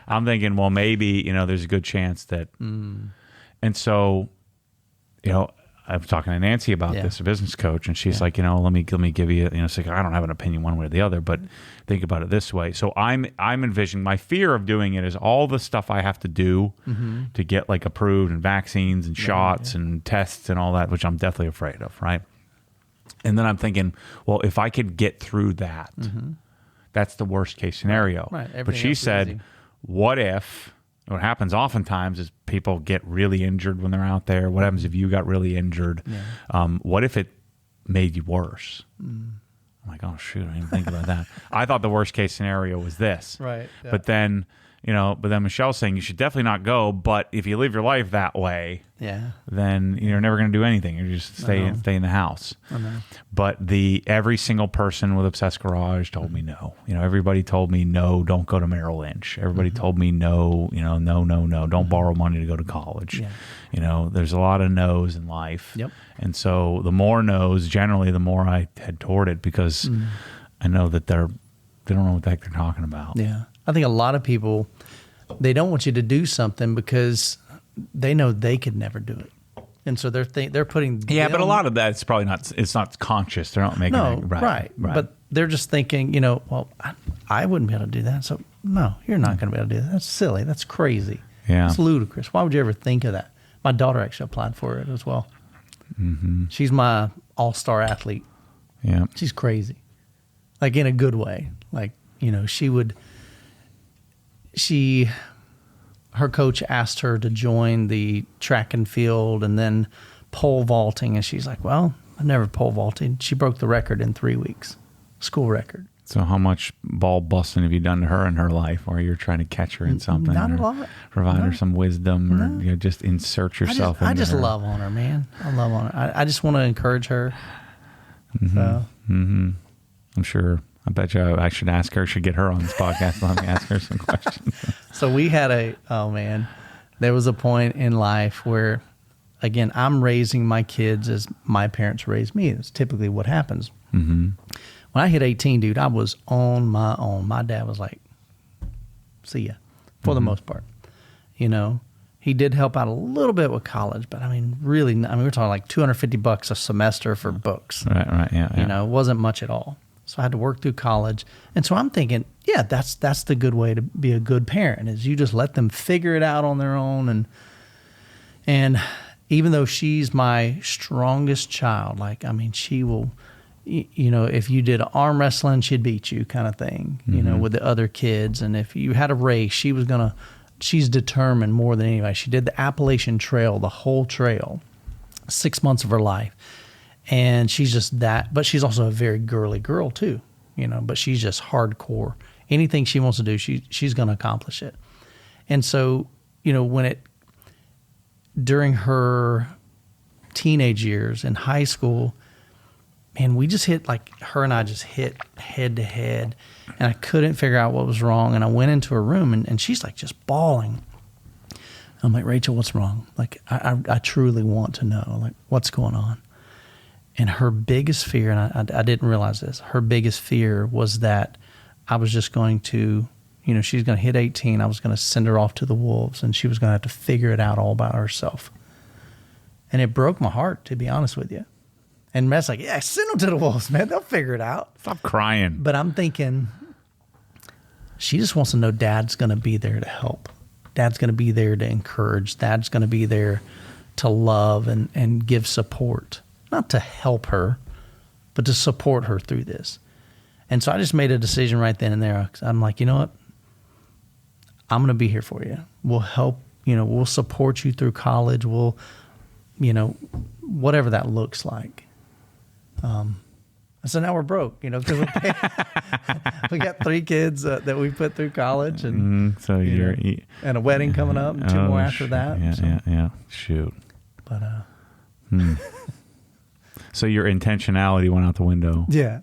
I'm thinking, well, maybe there's a good chance that, and so, I was talking to Nancy about this, a business coach, and she's like, let me give you, it's like I don't have an opinion one way or the other, but think about it this way. So I'm envisioning my fear of doing it is all the stuff I have to do to get like approved and vaccines and shots and tests and all that, which I'm definitely afraid of, right? And then I'm thinking, well, if I could get through that, that's the worst case scenario. Right. But she said, what happens oftentimes is people get really injured when they're out there. What happens if you got really injured? What if it made you worse? I'm like, oh, shoot, I didn't think about that. I thought the worst case scenario was this. Right. Yeah. But then Michelle's saying you should definitely not go, but if you live your life that way, then you're never going to do anything. You just stay in the house. But every single person with Obsessed Garage told me no. Everybody told me no, don't go to Merrill Lynch. Everybody told me no, no, don't borrow money to go to college. There's a lot of no's in life. Yep. And so the more no's, generally, the more I head toward it because I know that they don't know what the heck they're talking about. Yeah. I think a lot of people, they don't want you to do something because they know they could never do it. And so they're putting but a lot of that, it's probably not, it's not conscious. They're not making it right. But they're just thinking, well, I wouldn't be able to do that. So no, you're not going to be able to do that. That's silly. That's crazy. Yeah. It's ludicrous. Why would you ever think of that? My daughter actually applied for it as well. She's my all-star athlete. Yeah. She's crazy. Like in a good way. Like, her coach asked her to join the track and field and then pole vaulting. And she's like, well, I've never pole vaulted. She broke the record in 3 weeks, school record. So how much ball busting have you done to her in her life, or you're trying to catch her in something? Not a lot. Provide her some wisdom, or just insert yourself into her? I just love on her, man. I love on her. I just want to encourage her. So. I'm sure. I bet you I should ask her. Should get her on this podcast. Let me ask her some questions. So we had there was a point in life where, again, I'm raising my kids as my parents raised me. It's typically what happens. When I hit 18, dude, I was on my own. My dad was like, see ya, for the most part. He did help out a little bit with college, but really, we're talking like $250 a semester for books. Right, yeah. It wasn't much at all. So I had to work through college. And so I'm thinking, that's the good way to be a good parent is you just let them figure it out on their own. And even though she's my strongest child, she will, if you did arm wrestling, she'd beat you kind of thing, with the other kids. And if you had a race, she's determined more than anybody. She did the Appalachian Trail, the whole trail, 6 months of her life. And she's just that, but she's also a very girly girl too, but she's just hardcore. Anything she wants to do, she's going to accomplish it. And so, during her teenage years in high school, man, we just her and I just hit head to head, and I couldn't figure out what was wrong. And I went into her room and she's like just bawling. I'm like, Rachel, what's wrong? Like, I truly want to know, like, what's going on? And her biggest fear, and I didn't realize this, her biggest fear was that I was just going to, she's going to hit 18. I was going to send her off to the wolves, and she was going to have to figure it out all by herself. And it broke my heart, to be honest with you. And Matt's like, yeah, send them to the wolves, man. They'll figure it out. Stop crying. But I'm thinking, she just wants to know Dad's going to be there to help. Dad's going to be there to encourage. Dad's going to be there to love and give support. Not to help her, but to support her through this. And so I just made a decision right then and there. I'm like, you know what? I'm going to be here for you. We'll help, we'll support you through college. We'll, whatever that looks like. So now we're broke, because we got 3 kids that we put through college, and so and a wedding coming up, and 2 more after that. Yeah. Shoot. But So your intentionality went out the window. Yeah.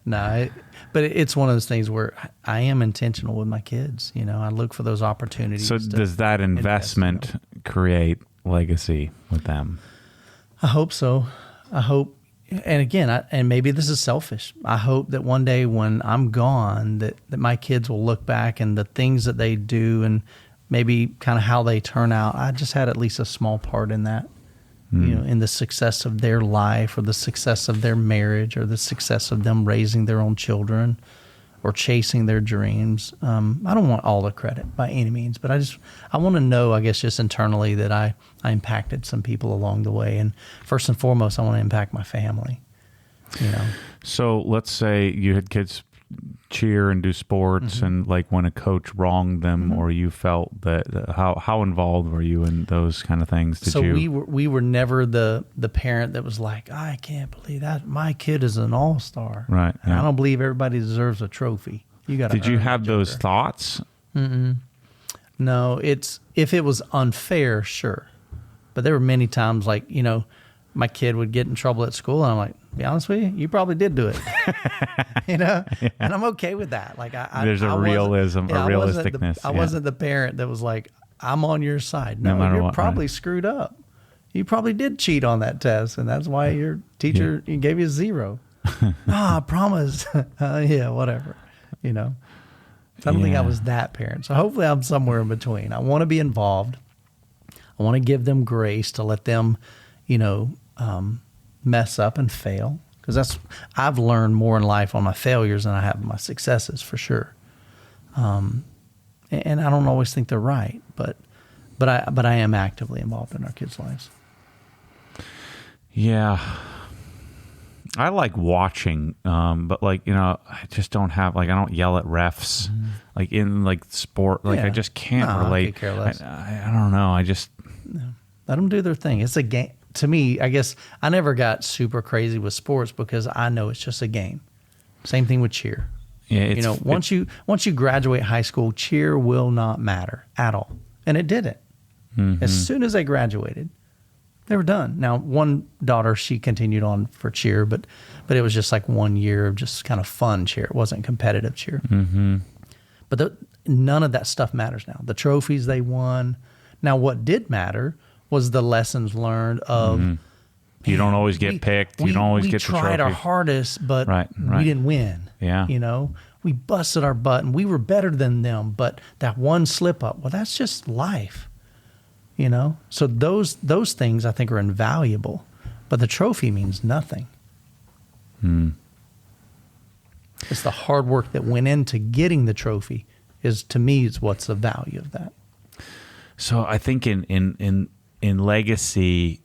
No, but it's one of those things where I am intentional with my kids. You know, I look for those opportunities. So does that investment create legacy with them? I hope so. I hope, and again, and maybe this is selfish. I hope that one day when I'm gone, that my kids will look back and the things that they do and maybe kind of how they turn out. I just had at least a small part in that. You know, in the success of their life or the success of their marriage or the success of them raising their own children or chasing their dreams. I don't want all the credit by any means, but I want to know, I guess, just internally that I impacted some people along the way. And first and foremost, I want to impact my family, you know. So let's say you had kids cheer and do sports and like when a coach wronged them or you felt that how involved were you in those kind of things? We were never the parent that was like, I can't believe that my kid is an all-star. Right. And Yeah. I don't believe everybody deserves a trophy. You got Did you have those thoughts? No, if it was unfair, sure. But there were many times like, you know, my kid would get in trouble at school and I'm like, be honest with you, you probably did do it. You know? Yeah. And I'm okay with that. Like There's a realism, a realisticness. I wasn't the parent that was like, I'm on your side. No, matter you're what, probably screwed up. You probably did cheat on that test, and that's why your teacher gave you a 0. I promise. Yeah, whatever. You know? So I don't think I was that parent. So hopefully I'm somewhere in between. I want to be involved. I want to give them grace to let them, you know, mess up and fail, because I've learned more in life on my failures than I have my successes, for sure. And I don't always think they're right, but I am actively involved in our kids' lives. Yeah, I like watching, but like, you know, I just don't have, like, I don't yell at refs, like in like sport, like I just can't relate. I could care less. I don't know. I just let them do their thing. It's a game. To me, I guess I never got super crazy with sports because I know it's just a game. Same thing with cheer. Yeah, you know, once you graduate high school, cheer will not matter at all, and it didn't. As soon as they graduated, they were done. Now, one daughter, she continued on for cheer, but it was just like 1 year of just kind of fun cheer. It wasn't competitive cheer. But none of that stuff matters now. The trophies they won. Now, what did matter was the lessons learned of, you don't always get picked. You don't always get the trophy. We tried our hardest, but we didn't win. Yeah. You know, we busted our butt and we were better than them, but that one slip up, well, that's just life. You know? So those things I think are invaluable, but the trophy means nothing. It's the hard work that went into getting the trophy to me is what's the value of that. So I think in legacy,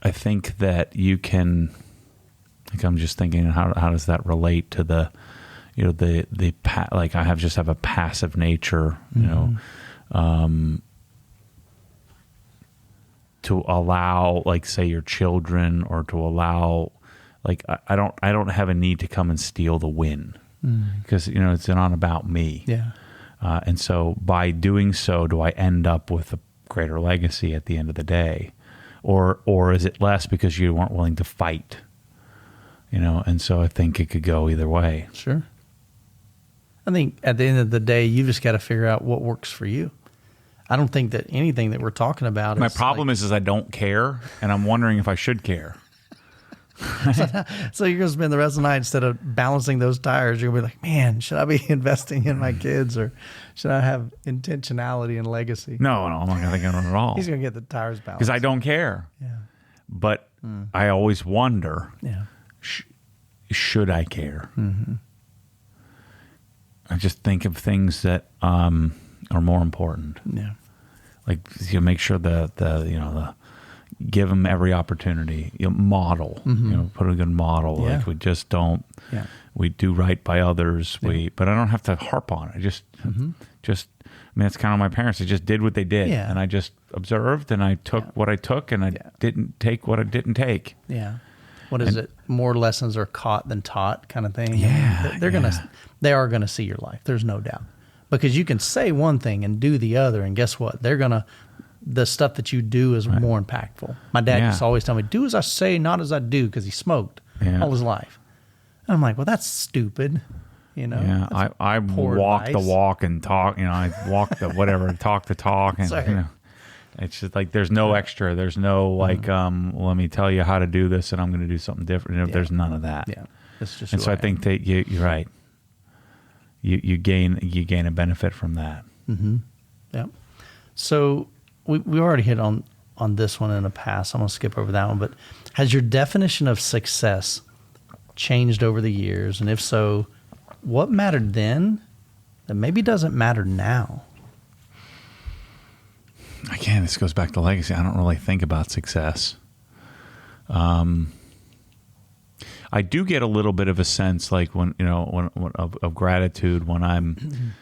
I think that you can, like, I'm just thinking how does that relate to the, you know, like I have a passive nature, you know, to allow, like, say your children, or to allow, like, I don't have a need to come and steal the win, because, you know, it's not about me. Yeah. And so by doing so, do I end up with a greater legacy at the end of the day? Or is it less because you weren't willing to fight? You know, and so I think it could go either way. Sure. I think at the end of the day, you just got to figure out what works for you. I don't think that anything that we're talking about My problem is I don't care, and I'm wondering if I should care. So you're going to spend the rest of the night, instead of balancing those tires, you're going to be like, man, should I be investing in my kids, or should I have intentionality and legacy? No, I'm not going to think of it at all. He's going to get the tires balanced. Because I don't care. Yeah. But I always wonder, Yeah. should I care? I just think of things that are more important. Yeah. Like, you make sure give them every opportunity. You know, model. You know, put a good model. Yeah. Like, we just don't. Yeah. We do right by others. Yeah. But I don't have to harp on it. I just. I mean, it's kind of my parents. They just did what they did, Yeah. and I just observed, and I took what I took, and I didn't take what I didn't take. Yeah. What is it? More lessons are caught than taught, kind of thing. Yeah. They are gonna see your life. There's no doubt, because you can say one thing and do the other, and guess what? They're gonna the stuff that you do is more impactful. My dad used to always tell me, do as I say, not as I do, because he smoked all his life. And I'm like, well, that's stupid. Yeah, I walk the walk and talk. I walk the whatever, talk the talk, and it's just like there's no extra. There's no like, let me tell you how to do this, and I'm going to do something different. There's none of that. Yeah, it's just. And so I think that you're right. You gain a benefit from that. Mm-hmm. Yeah. So we already hit on this one in the past. I'm going to skip over that one. But has your definition of success changed over the years? And if so, what mattered then that maybe doesn't matter now? Again, this goes back to legacy. I don't really think about success. I do get a little bit of a sense, like when of gratitude when I'm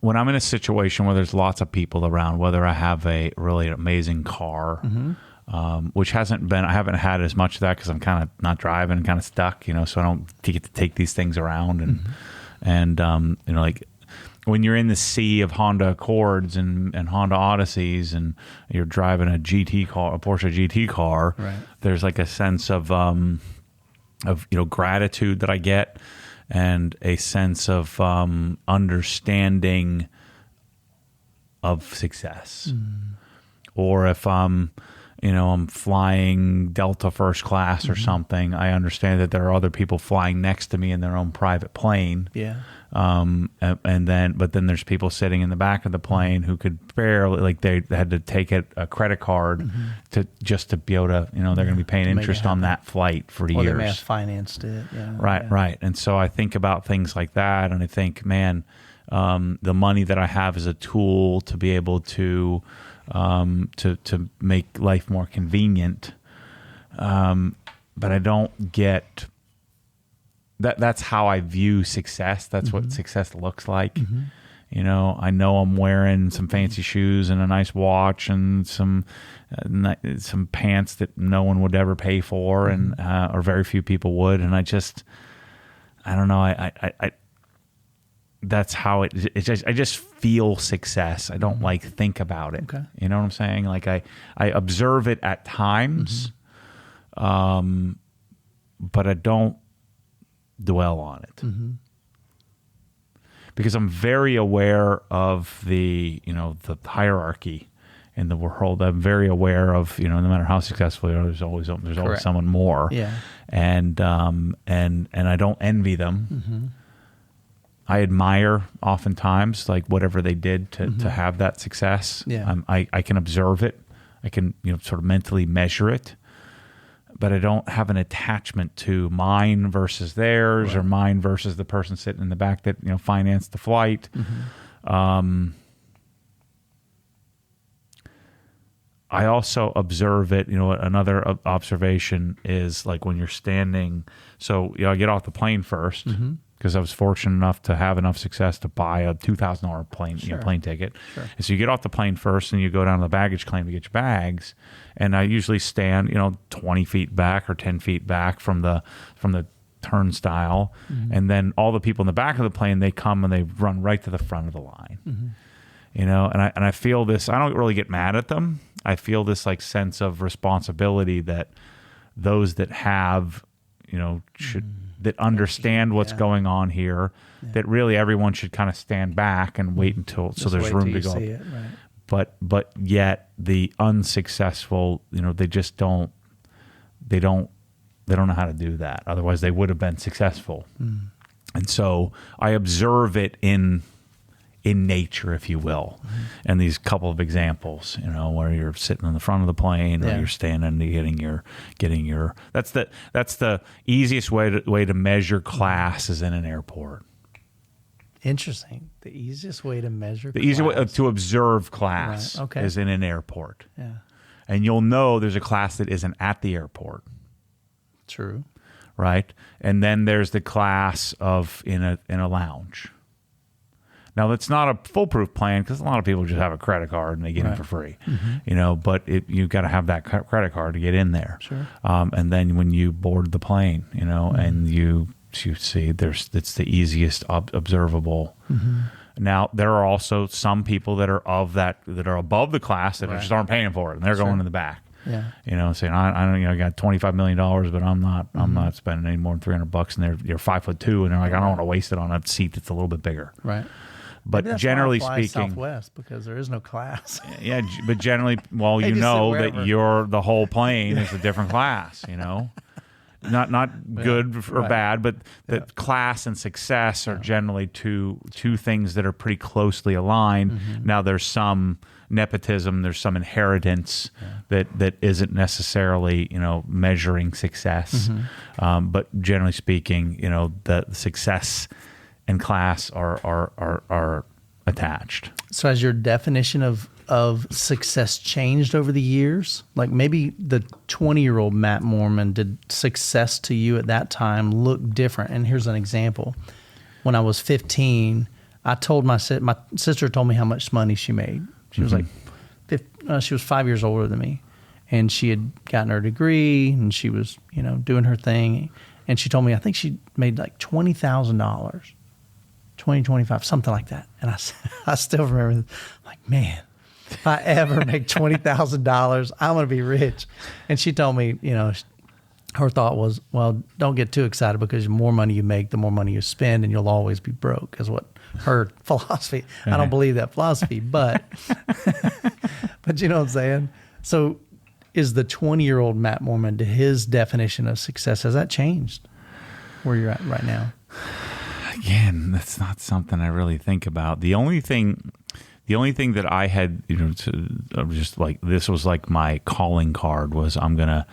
in a situation where there's lots of people around. Whether I have a really amazing car, which I haven't had as much of that because I'm kind of not driving, kind of stuck, so I don't get to take these things around and like. When you're in the sea of Honda Accords and Honda Odysseys and you're driving a GT car, a Porsche GT car, there's like a sense of gratitude that I get and a sense of understanding of success. Or if I'm flying Delta first class or something, I understand that there are other people flying next to me in their own private plane. Yeah. But then there's people sitting in the back of the plane who could barely, like they had to take a credit card to be able to, they're going to be paying interest on that flight for years. Or they may have financed it. Yeah. Right. And so I think about things like that, and I think, man, the money that I have is a tool to be able to make life more convenient. But I don't get that. That's how I view success. That's what success looks like. I know I'm wearing some fancy shoes and a nice watch and some pants that no one would ever pay for, and or very few people would. And I don't know. I that's how it just, I just feel success. I don't like think about it. Okay. You know what I'm saying? Like I observe it at times, but I don't dwell on it. Because I'm very aware of the hierarchy in the world. I'm very aware of, no matter how successful you are, there's always someone more. Yeah. And I don't envy them. I admire oftentimes like whatever they did to have that success. Yeah. I can observe it. I can sort of mentally measure it, but I don't have an attachment to mine versus theirs or mine versus the person sitting in the back that financed the flight. I also observe it. Another observation is like when you're standing. So I get off the plane first. Because I was fortunate enough to have enough success to buy a $2,000 plane plane ticket. Sure. And so you get off the plane first, and you go down to the baggage claim to get your bags. And I usually stand, 20 feet back or 10 feet back from the turnstile, and then all the people in the back of the plane, they come and they run right to the front of the line. And I feel this. I don't really get mad at them. I feel this like sense of responsibility that those that have, should. That understand what's going on here, that really everyone should kind of stand back and wait until there's room to go. See it, right. But yet the unsuccessful, they just don't know how to do that. Otherwise they would have been successful. And so I observe it in nature, if you will, and these couple of examples, where you're sitting in the front of the plane or you're standing and getting your. That's the easiest way to measure class is in an airport. Interesting. The easiest way to measure the easiest way to observe class is in an airport. Yeah, and you'll know there's a class that isn't at the airport. True. Right, and then there's the class of in a lounge. Now, that's not a foolproof plan because a lot of people just have a credit card and they get in for free, but you've got to have that credit card to get in there. Sure. And then when you board the plane, and you see it's the easiest observable. Now, there are also some people that are that are above the class that just aren't paying for it, and they're going in the back. Yeah. Saying I don't, I got $25 million, but I'm not spending any more than $300, and you're 5'2", and they're like, I don't want to waste it on a seat that's a little bit bigger. Right. But generally why I fly speaking, Southwest, because there is no class. yeah. But generally, well, you just know sit that wherever. the whole plane is a different class. Not good or bad, but that class and success are generally two things that are pretty closely aligned. Now, there's some nepotism, there's some inheritance that isn't necessarily measuring success, but generally speaking, the success and class are attached. So has your definition of success changed over the years? Like maybe the 20-year-old Matt Moorman, did success to you at that time look different? And here's an example. When I was 15, I told my sister told me how much money she made. She was like, she was 5 years older than me, and she had gotten her degree, and she was doing her thing, and she told me I think she made like $20,000. 20, 25, something like that. And I still remember, like, man, if I ever make $20,000, I'm going to be rich. And she told me, her thought was, well, don't get too excited, because the more money you make, the more money you spend, and you'll always be broke, is what her philosophy. I don't believe that philosophy, but you know what I'm saying? So is the 20-year-old Matt Moorman, his definition of success, has that changed where you're at right now? Again, that's not something I really think about. The only thing that I had, just like, this was like my calling card, was I'm gonna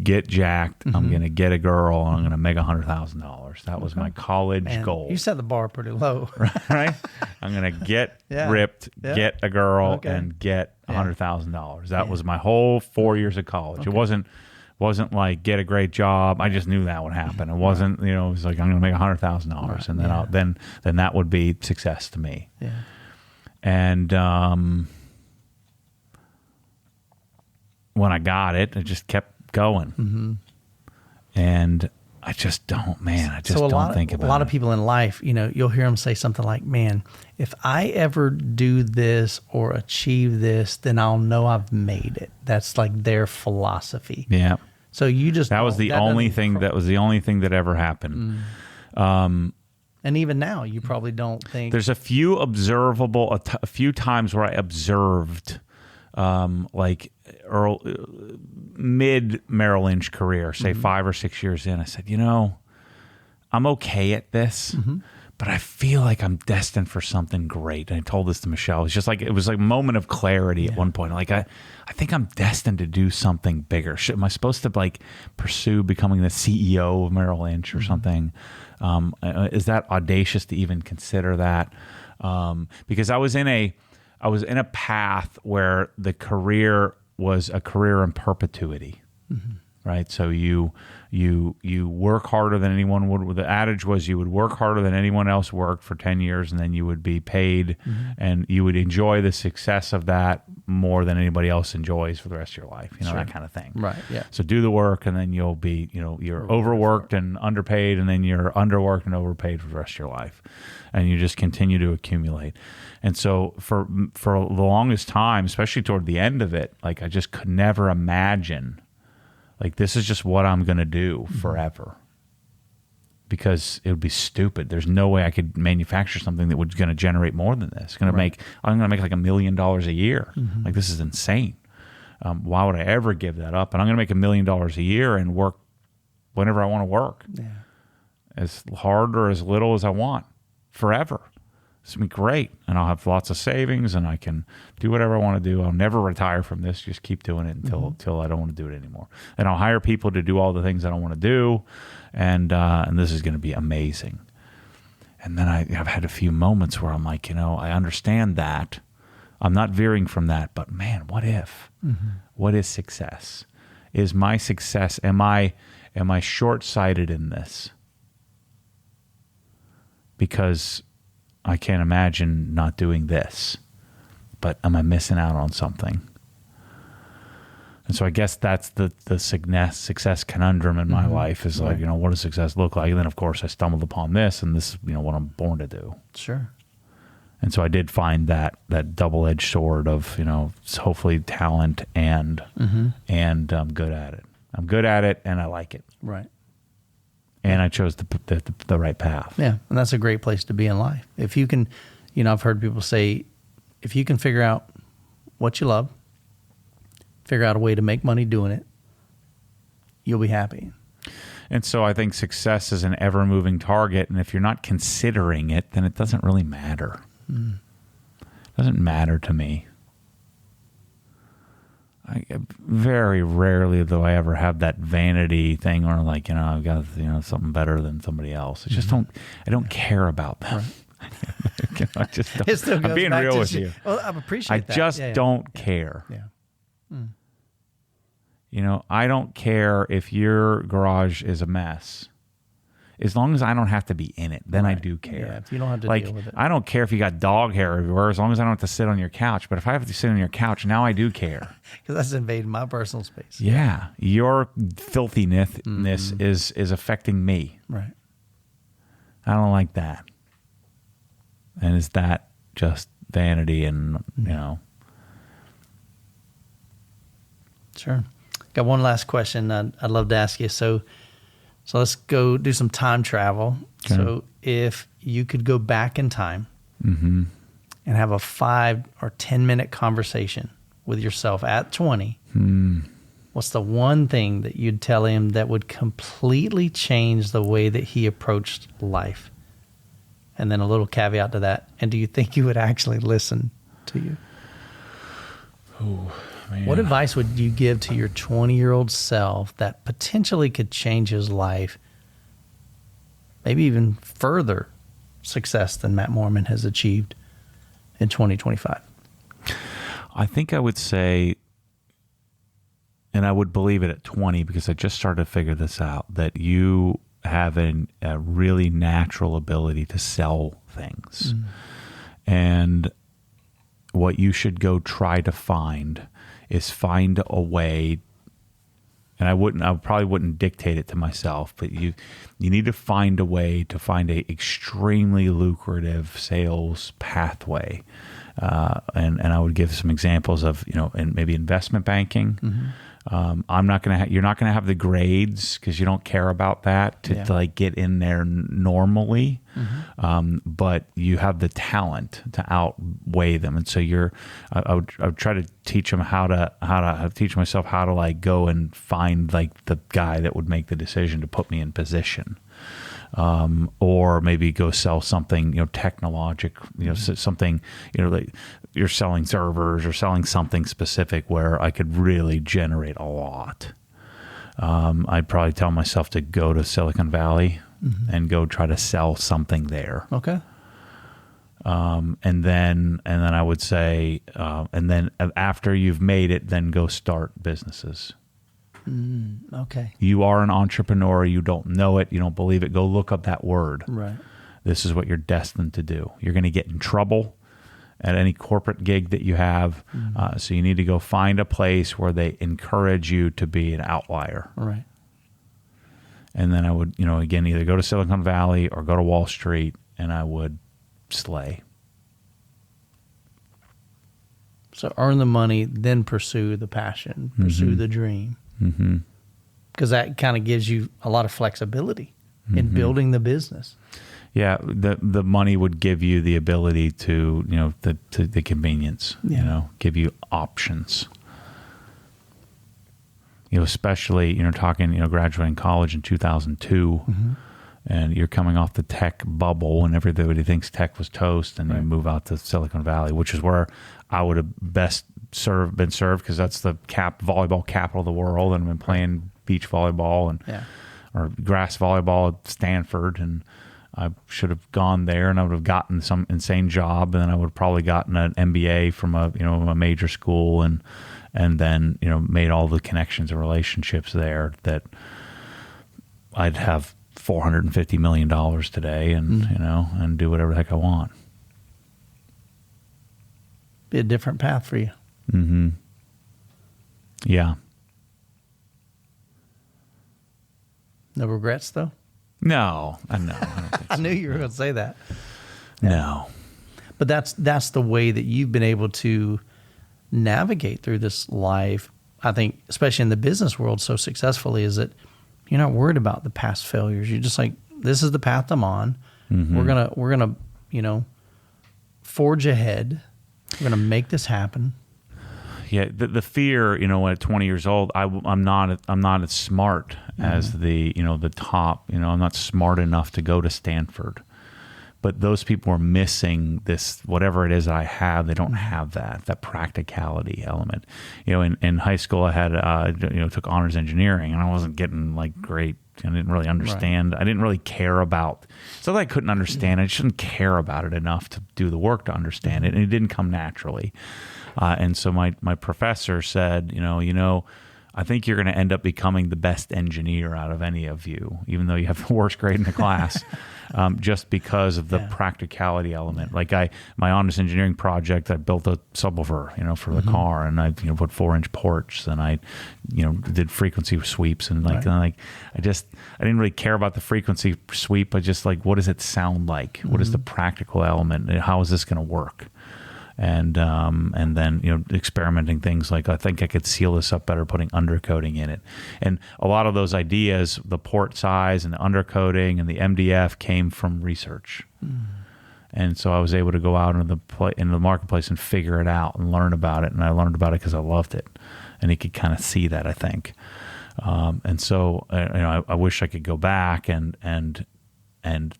get jacked. I'm gonna get a girl, and I'm gonna make $100,000. That was my college goal. You set the bar pretty low, right? I'm gonna get ripped, get a girl, and get $100,000. That was my whole 4 years of college. It wasn't like get a great job. I just knew that would happen. It wasn't, it was like, I'm going to make $100,000, and then then that would be success to me. Yeah. And when I got it, it just kept going. And I just don't, don't think about it. A lot of people in life, you'll hear them say something like, man, if I ever do this or achieve this, then I'll know I've made it. That's like their philosophy. Yeah. So you just, that was the only thing that ever happened. And even now, you probably don't think. There's a few a few times where I observed, like mid Merrill Lynch career, say 5 or 6 years in, I said, I'm okay at this, but I feel like I'm destined for something great. And I told this to Michelle. It was like a moment of clarity at one point. Like, I think I'm destined to do something bigger. Am I supposed to pursue becoming the CEO of Merrill Lynch or something? Is that audacious to even consider that? Because I was in a path where the career was a career in perpetuity, right? So you work harder than anyone would. The adage was you would work harder than anyone else worked for 10 years, and then you would be paid, and you would enjoy the success of that more than anybody else enjoys for the rest of your life. That kind of thing. Right. Yeah. So do the work, and then you'll be, you're overworked and underpaid, and then you're underworked and overpaid for the rest of your life, and you just continue to accumulate. And so for the longest time, especially toward the end of it, like, I just could never imagine, like, this is just what I'm going to do forever, because it would be stupid. There's no way I could manufacture something that was going to generate more than this. I'm going to make like $1 million a year. Like, this is insane. Why would I ever give that up? And I'm going to make $1 million a year and work whenever I want to work, as hard or as little as I want, forever. It's going to be great, and I'll have lots of savings, and I can do whatever I want to do. I'll never retire from this. Just keep doing it until I don't want to do it anymore. And I'll hire people to do all the things I don't want to do, and this is going to be amazing. And then I've had a few moments where I'm like, I understand that. I'm not veering from that, but man, what if? What is success? Is my success, am I short-sighted in this? Because I can't imagine not doing this, but am I missing out on something? And so I guess that's the success conundrum in my life, is like, what does success look like? And then, of course, I stumbled upon this, and this is, what I'm born to do. Sure. And so I did find that double-edged sword of, hopefully talent and I'm good at it. I'm good at it and I like it. Right. And I chose the right path. Yeah, and that's a great place to be in life. If you can, I've heard people say, if you can figure out what you love, figure out a way to make money doing it, you'll be happy. And so I think success is an ever-moving target, and if you're not considering it, then it doesn't really matter. It doesn't matter to me. Very rarely do I ever have that vanity thing or like, I've got, something better than somebody else. I just I don't care about them. Right. I just don't. I'm being real with you. Well, I appreciate that. I just don't care. I don't care if your garage is a mess. As long as I don't have to be in it, then I do care. Yeah, if you don't have to deal with it. I don't care if you got dog hair everywhere, as long as I don't have to sit on your couch. But if I have to sit on your couch, now I do care. Because that's invading my personal space. Yeah. Your filthiness is affecting me. Right. I don't like that. And is that just vanity and, Sure. Got one last question I'd love to ask you. So let's go do some time travel. Okay. So if you could go back in time and have a 5 or 10 minute conversation with yourself at 20, what's the one thing that you'd tell him that would completely change the way that he approached life? And then a little caveat to that. And do you think he would actually listen to you? Oh, man. What advice would you give to your 20-year-old self that potentially could change his life, maybe even further success than Matt Moorman has achieved in 2025? I think I would say, and I would believe it at 20 because I just started to figure this out, that you have a really natural ability to sell things. And what you should go try to find is find a way, and I probably wouldn't dictate it to myself, but you need to find a way to find a extremely lucrative sales pathway. And I would give some examples of, and maybe investment banking. You're not gonna have the grades because you don't care about that to like get in there normally. But you have the talent to outweigh them, and so I would try to teach them how to teach myself how to like go and find like the guy that would make the decision to put me in position. Or maybe go sell something, technological, something, like you're selling servers or selling something specific where I could really generate a lot. I'd probably tell myself to go to Silicon Valley and go try to sell something there. Okay. And then I would say, and then after you've made it, then go start businesses. Okay. You are an entrepreneur. You don't know it. You don't believe it. Go look up that word. Right. This is what you're destined to do. You're going to get in trouble at any corporate gig that you have. So you need to go find a place where they encourage you to be an outlier. Right. And then I would, again, either go to Silicon Valley or go to Wall Street, and I would slay. So earn the money, then pursue the passion, pursue the dream. Because that kind of gives you a lot of flexibility in building the business. Yeah, the money would give you the ability to, the convenience, give you options. Especially, talking, graduating college in 2002, and you're coming off the tech bubble and everybody thinks tech was toast, and you move out to Silicon Valley, which is where I would have been served because that's the volleyball capital of the world, and I've been playing beach volleyball or grass volleyball at Stanford, and I should have gone there, and I would have gotten some insane job, and then I would have probably gotten an MBA from a major school, and then made all the connections and relationships there that I'd have $450 million today, and and do whatever the heck I want. Be a different path for you. Yeah. No regrets, though? No, I don't think so. I knew you were going to say that. No. But that's the way that you've been able to navigate through this life. I think, especially in the business world, so successfully, is that you're not worried about the past failures. You're just like, this is the path I'm on. We're gonna forge ahead. We're gonna make this happen. Yeah, the fear, when at 20 years old, I'm not as smart as the top. I'm not smart enough to go to Stanford. But those people are missing this, whatever it is that I have. They don't have that practicality element. In high school, I had took honors engineering, and I wasn't getting like great. I didn't really understand. Right. I didn't really care about. So that I couldn't understand. I just didn't care about it enough to do the work to understand it, and it didn't come naturally. And so my professor said, I think you're going to end up becoming the best engineer out of any of you, even though you have the worst grade in the class, just because of the practicality element. Like my honors engineering project, I built a subwoofer, for the car, and I, put 4-inch ports, and I, did frequency sweeps, and I didn't really care about the frequency sweep. I just like, what does it sound like? What is the practical element? How is this going to work? And then experimenting things like, I think I could seal this up better putting undercoating in it, and a lot of those ideas, the port size and the undercoating and the MDF, came from research. And so I was able to go out into the marketplace and figure it out and learn about it, and I learned about it because I loved it, and he could kind of see that, I think. And so I wish I could go back and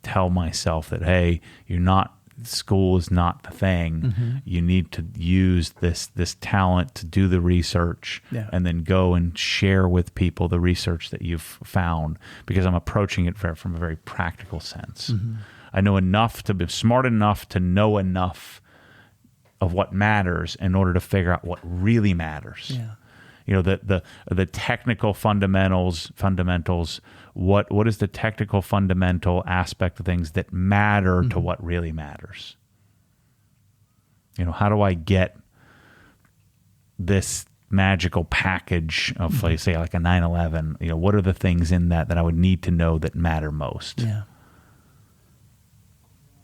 tell myself that, hey, school is not the thing. You need to use this talent to do the research, and then go and share with people the research that you've found, because I'm approaching it from a very practical sense. I know enough to be smart enough to know enough of what matters in order to figure out what really matters. The technical fundamentals. What is the technical fundamental aspect of things that matter to what really matters? How do I get this magical package of, say, like a 911? What are the things in that I would need to know that matter most? Yeah.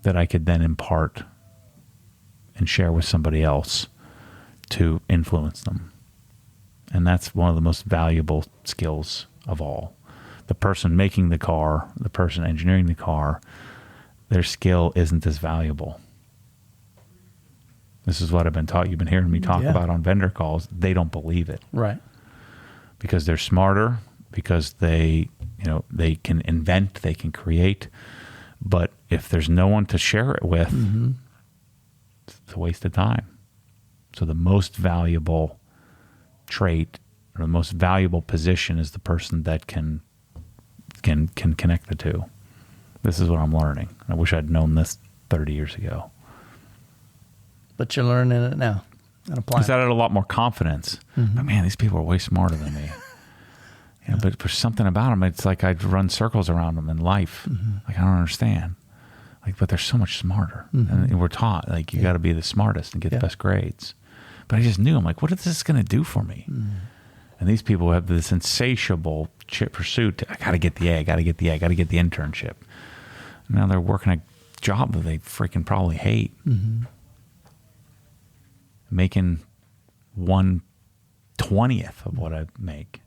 That I could then impart and share with somebody else to influence them. And that's one of the most valuable skills of all. The person making the car, the person engineering the car, their skill isn't as valuable. This is what I've been taught. You've been hearing me talk about on vendor calls. They don't believe it. Right. Because they're smarter, because they can invent, they can create. But if there's no one to share it with, it's a waste of time. So the most valuable trait, or the most valuable position, is the person that can connect the two. This is what I'm learning. I wish I'd known this 30 years ago. But you're learning it now and applying. Because I had a lot more confidence. But man, these people are way smarter than me. But there's something about them. It's like I'd run circles around them in life. Like, I don't understand. But they're so much smarter. And we're taught, like, you got to be the smartest and get the best grades. But I just knew, I'm like, what is this going to do for me? And these people have this insatiable pursuit. I got to get the A, I got to get the A, I got to get the internship. Now they're working a job that they freaking probably hate. Making 1/20th of what I make.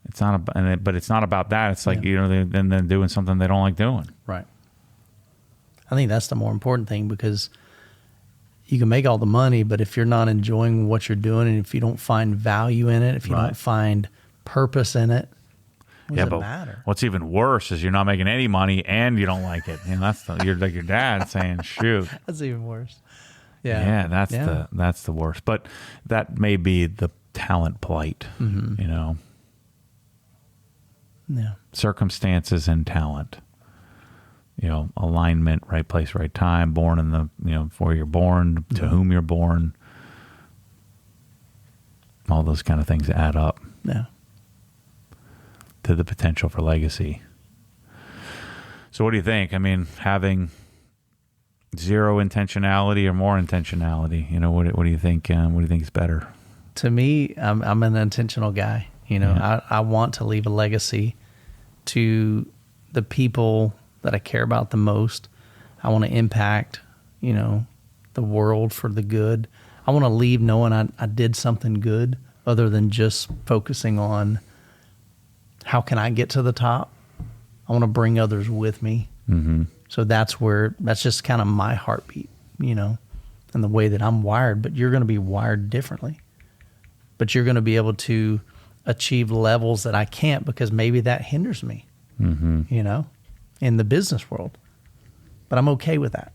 It's not about, but it's not about that. It's like, then they're doing something they don't like doing. Right. I think that's the more important thing, because you can make all the money, but if you're not enjoying what you're doing, and if you don't find value in it, if you don't find purpose in it, what does it matter? What's even worse is you're not making any money and you don't like it. You're like your dad saying, "Shoot." That's even worse. Yeah, that's the worst. But that may be the talent plight, Yeah. Circumstances and talent. Alignment, right place, right time, born in the, where you're born, to whom you're born. All those kind of things add up. Yeah. To the potential for legacy. So what do you think? I mean, having zero intentionality or more intentionality, what do you think? What do you think is better? To me, I'm an intentional guy. I want to leave a legacy to the people that I care about the most. I want to impact the world for the good. I want to leave knowing I did something good other than just focusing on how can I get to the top. I want to bring others with me. Mm-hmm. So that's just kind of my heartbeat, and the way that I'm wired. But you're going to be wired differently. But you're going to be able to achieve levels that I can't because maybe that hinders me, Mm-hmm. In the business world. But I'm okay with that.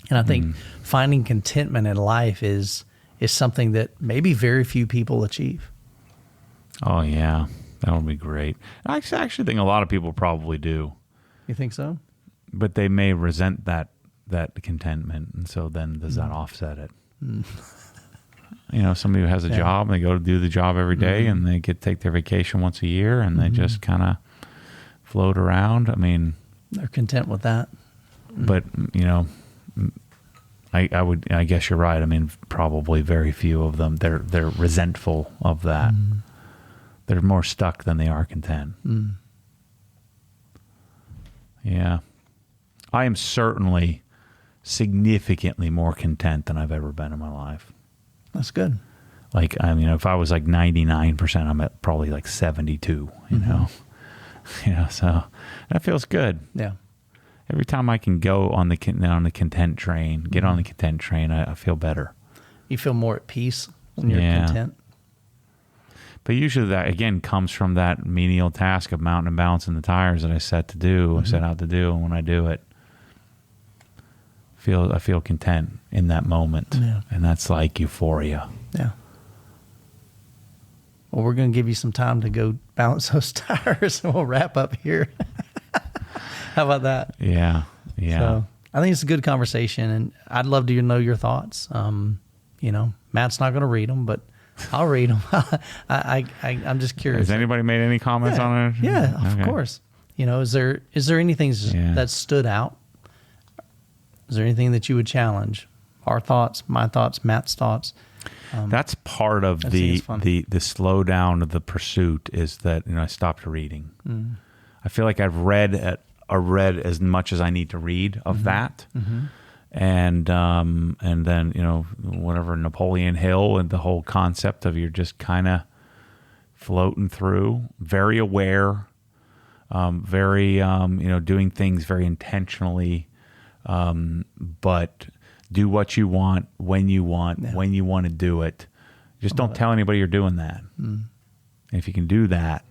And I think finding contentment in life is something that maybe very few people achieve. Oh, yeah. That would be great. I actually think a lot of people probably do. You think so? But they may resent that contentment, and so then does that offset it? Somebody who has a job, they go to do the job every day, and they take their vacation once a year, and they just kind of float around. I mean, they're content with that. But I guess you're right. I mean, probably very few of them. They're resentful of that. They're more stuck than they are content. Yeah. I am certainly significantly more content than I've ever been in my life. That's good. Like, if I was like 99%, I'm at probably like 72, so that feels good. Yeah. Every time I can go on the content train, get on the content train, I feel better. You feel more at peace when you're content. But usually that, again, comes from that menial task of mounting and balancing the tires that I set out to do. And when I do it, I feel content in that moment. Yeah. And that's like euphoria. Yeah. Well, we're going to give you some time to go balance those tires, and we'll wrap up here. How about that? Yeah. Yeah. So I think it's a good conversation, and I'd love to know your thoughts. Matt's not going to read them, but I'll read them. I'm just curious. Has anybody made any comments on it? Yeah, of course. Is there anything that stood out? Is there anything that you would challenge? Our thoughts, my thoughts, Matt's thoughts. That's part of the slowdown of the pursuit is that I stopped reading. I feel like I've read as much as I need to read of that. And then whatever Napoleon Hill and the whole concept of you're just kind of floating through, very aware, very doing things very intentionally, but do what you want when you want to do it. Just don't tell anybody you're doing that. And if you can do that,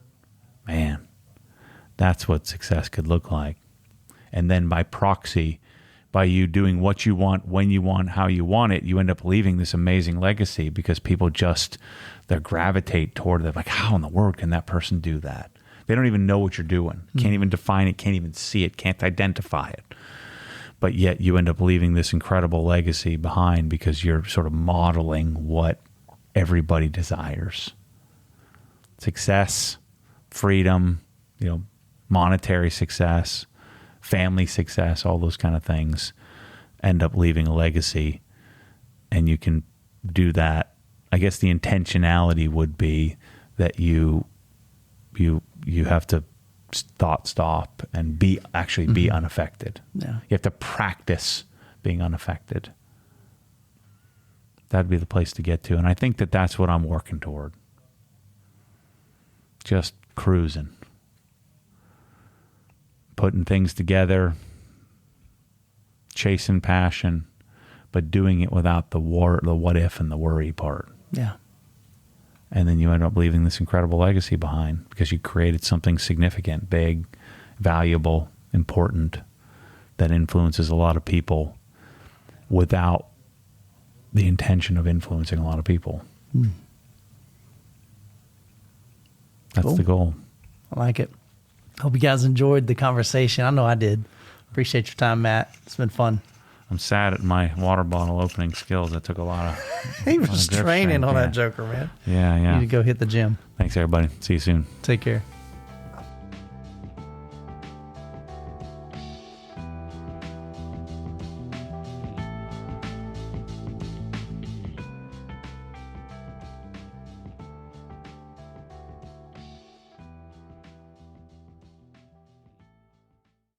man, that's what success could look like. And then by proxy, by you doing what you want, when you want, how you want it, you end up leaving this amazing legacy because people they gravitate toward it. Like, how in the world can that person do that? They don't even know what you're doing. Can't even define it, can't even see it, can't identify it. But yet you end up leaving this incredible legacy behind because you're sort of modeling what everybody desires. Success, freedom, monetary success, family success, all those kind of things end up leaving a legacy. And you can do that. I guess the intentionality would be that you have to stop and be unaffected. Yeah. You have to practice being unaffected. That'd be the place to get to. And I think that's what I'm working toward. Just cruising. Putting things together, chasing passion, but doing it without the what if and the worry part. Yeah. And then you end up leaving this incredible legacy behind because you created something significant, big, valuable, important, that influences a lot of people without the intention of influencing a lot of people. That's Cool. the goal. I like it. Hope you guys enjoyed the conversation. I know I did. Appreciate your time, Matt. It's been fun. I'm sad at my water bottle opening skills. That took a lot of... He was training on that joker, man. Yeah. You need to go hit the gym. Thanks, everybody. See you soon. Take care.